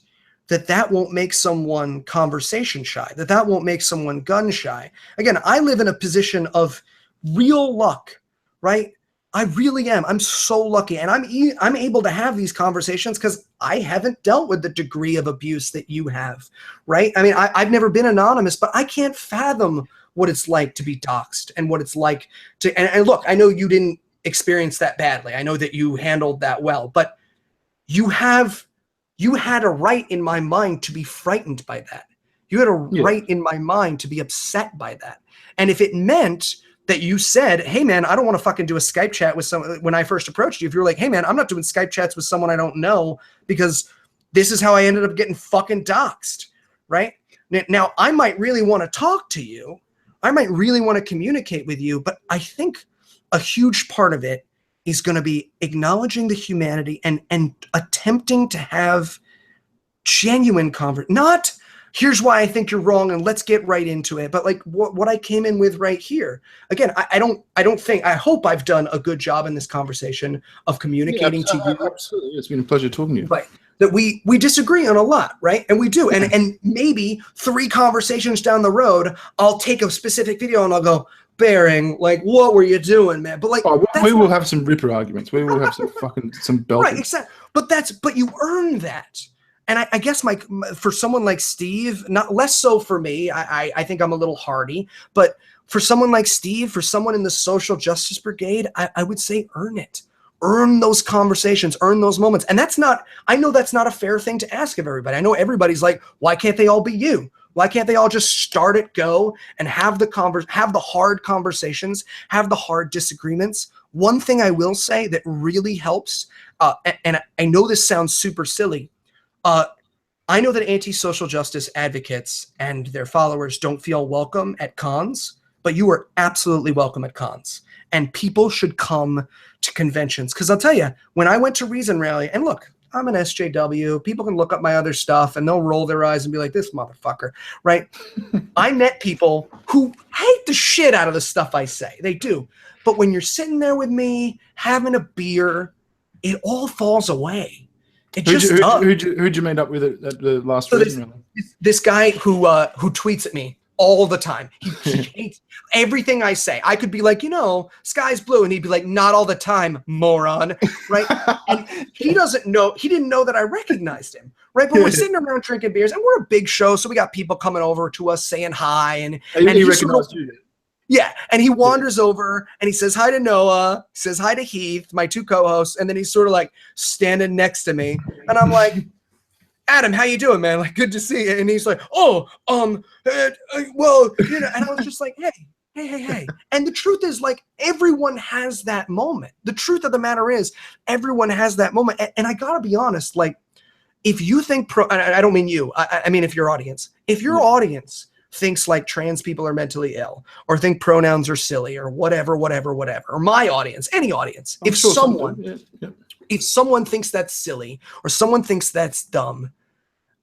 that won't make someone conversation shy, that won't make someone gun shy. Again, I live in a position of real luck, right? I really am. I'm so lucky, and I'm able to have these conversations because I haven't dealt with the degree of abuse that you have, right? I mean, I've never been anonymous, but I can't fathom what it's like to be doxxed, and what it's like to, and look, I know you didn't experience that badly. I know that you handled that well, but you had a right in my mind to be frightened by that. You had a right in my mind to be upset by that. And if it meant that you said, hey man, I don't want to fucking do a Skype chat with someone, when I first approached you, if you're like, hey man, I'm not doing Skype chats with someone I don't know because this is how I ended up getting fucking doxxed, right? Now, I might really want to talk to you. I might really want to communicate with you, but I think a huge part of it is going to be acknowledging the humanity and attempting to have genuine conversation. Not, here's why I think you're wrong and let's get right into it, but like what I came in with right here. Again, I hope I've done a good job in this conversation of communicating to you. Absolutely. It's been a pleasure talking to you. Right. That we disagree on a lot, right? And we do. And maybe 3 conversations down the road, I'll take a specific video and I'll go, Bearing, like, what were you doing, man? But like, we will have some ripper arguments. We will have some belting. Right, exactly. But you earn that. And I guess for someone like Steve, not less so for me. I think I'm a little hardy, but for someone like Steve, for someone in the social justice brigade, I would say earn it. Earn those conversations, earn those moments. And I know that's not a fair thing to ask of everybody. I know everybody's like, why can't they all be you? Why can't they all just start it, go, and have the hard conversations, have the hard disagreements? One thing I will say that really helps, and I know this sounds super silly, I know that anti-social justice advocates and their followers don't feel welcome at cons, but you are absolutely welcome at cons. And people should come to conventions. Because I'll tell you, when I went to Reason Rally, and look, I'm an SJW. People can look up my other stuff and they'll roll their eyes and be like, this motherfucker, right? I met people who hate the shit out of the stuff I say. They do. But when you're sitting there with me, having a beer, it all falls away. It just does. Who'd you meet up with at the last Reason Rally? This guy who tweets at me all the time. He hates everything I say. I could be like, sky's blue. And he'd be like, not all the time, moron. Right. And he didn't know that I recognized him. Right. But we're sitting around drinking beers and we're a big show. So we got people coming over to us saying hi. And he recognized you. Yeah. And he wanders over and he says hi to Noah, says hi to Heath, my 2 co-hosts. And then he's sort of like standing next to me. And I'm like, Adam, how you doing, man? Like, good to see you. And he's like, well, and I was just like, hey, Hey. And the truth is, like, everyone has that moment. The truth of the matter is, everyone has that moment. And I gotta be honest, like, if you think I don't mean you, I mean if your audience audience thinks like trans people are mentally ill, or think pronouns are silly, or whatever, or my audience, any audience, if someone thinks that's silly, or someone thinks that's dumb,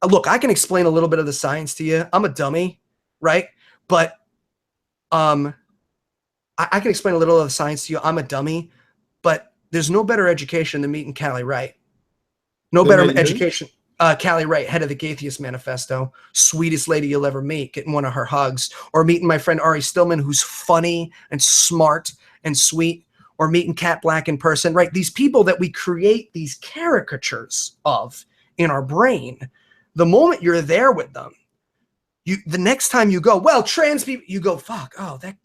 look, I can explain a little bit of the science to you. I'm a dummy, right? But I can explain a little of the science to you. I'm a dummy, but there's no better education than meeting Callie Wright. No better education. Callie Wright, head of the Gaytheist Manifesto, sweetest lady you'll ever meet, getting one of her hugs, or meeting my friend Ari Stillman, who's funny and smart and sweet, or meeting Kat Black in person, right? These people that we create these caricatures of in our brain, the moment you're there with them, the next time you go, well, trans people, you go, fuck, oh, that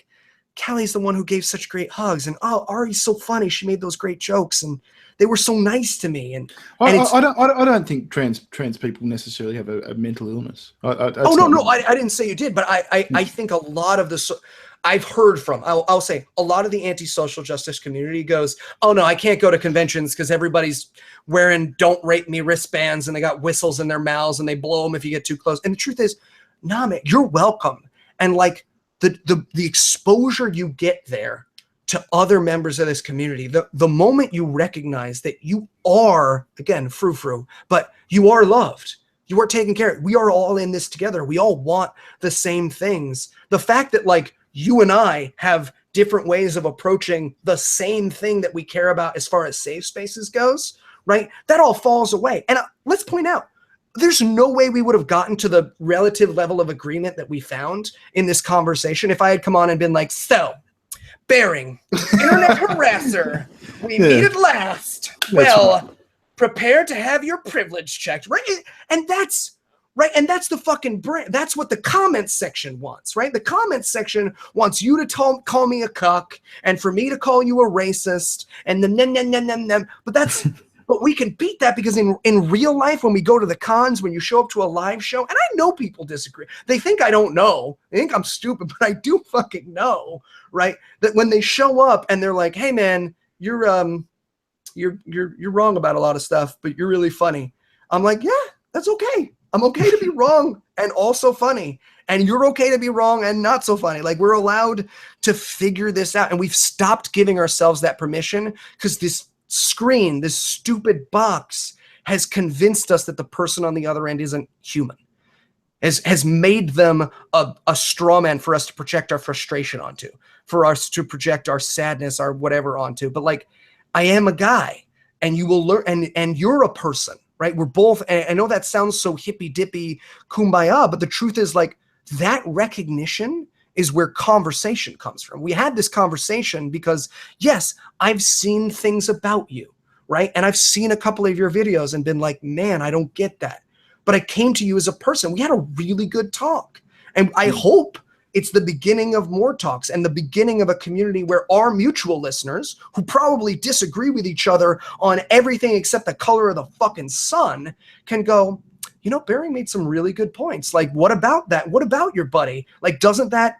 Callie's the one who gave such great hugs, and oh, Ari's so funny, she made those great jokes, and they were so nice to me. And I don't think trans people necessarily have a mental illness. I didn't say you did, but I think a lot of the I've heard from, I'll say, a lot of the anti-social justice community goes, oh no, I can't go to conventions because everybody's wearing "Don't Rape Me" wristbands, and they got whistles in their mouths, and they blow them if you get too close. And the truth is, nah, man, you're welcome. And like the exposure you get there to other members of this community, the moment you recognize that you are, again, frou-frou, but you are loved, you are taken care of, we are all in this together, we all want the same things. The fact that like you and I have different ways of approaching the same thing that we care about as far as safe spaces goes, right? That all falls away. And let's point out, there's no way we would have gotten to the relative level of agreement that we found in this conversation if I had come on and been like, so, Bearing, internet harasser, we meet at last. Well, prepare to have your privilege checked, right? And that's right. And that's the fucking brand. That's what the comments section wants, right? The comments section wants you to call me a cuck, and for me to call you a racist, and the but that's. But we can beat that because in real life, when we go to the cons, when you show up to a live show, and I know people disagree. They think I don't know. They think I'm stupid, but I do fucking know, right? That when they show up and they're like, "Hey, man, you're wrong about a lot of stuff, but you're really funny." I'm like, "Yeah, that's okay. I'm okay to be wrong and also funny, and you're okay to be wrong and not so funny." Like, we're allowed to figure this out, and we've stopped giving ourselves that permission because this screen, this stupid box, has convinced us that the person on the other end isn't human, has made them a straw man for us to project our frustration onto, for us to project our sadness, our whatever onto. But like, I am a guy, and you will learn, and you're a person, right? We're both, and I know that sounds so hippy dippy kumbaya, but the truth is, like, that recognition is where conversation comes from. We had this conversation because, yes, I've seen things about you, right? And I've seen a couple of your videos and been like, man, I don't get that. But I came to you as a person. We had a really good talk. And I hope it's the beginning of more talks and the beginning of a community where our mutual listeners, who probably disagree with each other on everything except the color of the fucking sun, can go, you know, Bearing made some really good points. Like, what about that? What about your buddy? Like, doesn't that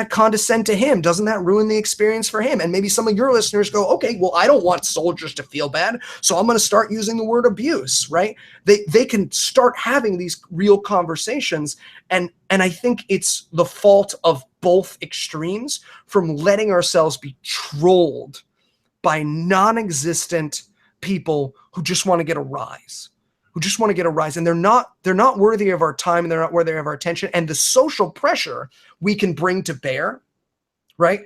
condescend to him? Doesn't that ruin the experience for him? And maybe some of your listeners go, okay, well, I don't want soldiers to feel bad, so I'm going to start using the word abuse, right? They can start having these real conversations. And I think it's the fault of both extremes from letting ourselves be trolled by non-existent people who just want to get a rise. And they're not worthy of our time, and they're not worthy of our attention. And the social pressure we can bring to bear, right,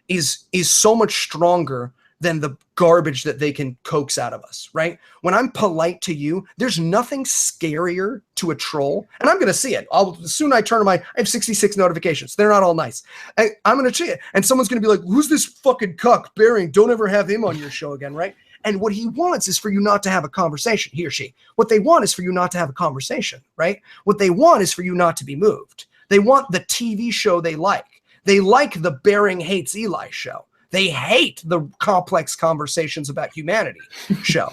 is so much stronger than the garbage that they can coax out of us, right? When I'm polite to you, there's nothing scarier to a troll, and I'm going to see it. Soon I turn on I have 66 notifications. They're not all nice. I'm going to see it, and someone's going to be like, who's this fucking cuck, Bearing? Don't ever have him on your show again, right? And what he wants is for you not to have a conversation, he or she. What they want is for you not to have a conversation, right? What they want is for you not to be moved. They want the TV show they like. They like the Bearing Hates Eli show. They hate the complex conversations about humanity show.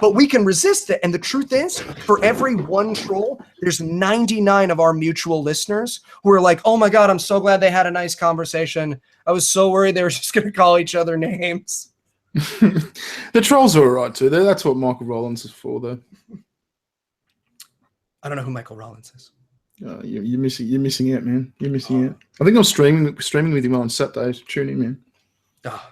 but we can resist it. And the truth is, for every one troll, there's 99 of our mutual listeners who are like, oh my God, I'm so glad they had a nice conversation. I was so worried they were just going to call each other names. The trolls are all right too. That's what Michael Rollins is for, though. I don't know who Michael Rollins is. You're missing out, man. You're missing out. I think I'm streaming with him on Saturdays. Tune in, man. Oh.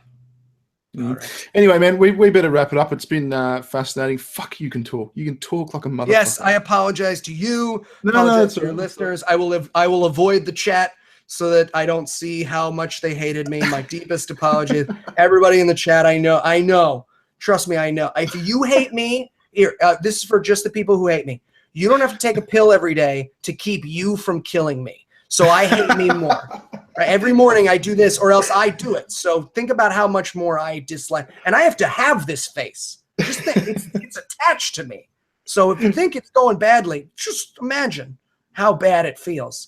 All right. Anyway, man, we better wrap it up. It's been fascinating. Fuck, you can talk. You can talk like a motherfucker. Yes, I apologize to you. No, apologize to your listeners. I will avoid the chat so that I don't see how much they hated me. My deepest apologies. Everybody in the chat, I know. Trust me, I know. If you hate me, here, this is for just the people who hate me. You don't have to take a pill every day to keep you from killing me. So I hate me more. Right? Every morning I do this or else I do it. So think about how much more I dislike. And I have to have this face. Just think, it's attached to me. So if you think it's going badly, just imagine how bad it feels.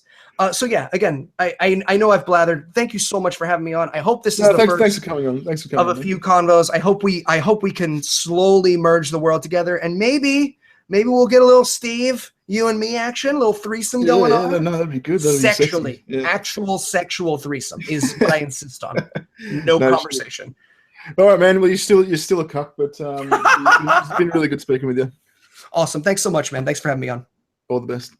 So yeah, again, I know I've blathered. Thank you so much for having me on. I hope this is the first thanks for coming on. Thanks for coming of a few convos. I hope we can slowly merge the world together, and maybe we'll get a little Steve, you and me action, a little threesome going on. No, that'd be good. Sexually, be actual sexual threesome is what I insist on. No conversation. Shit. All right, man. Well, you're still a cuck, but it's been really good speaking with you. Awesome. Thanks so much, man. Thanks for having me on. All the best.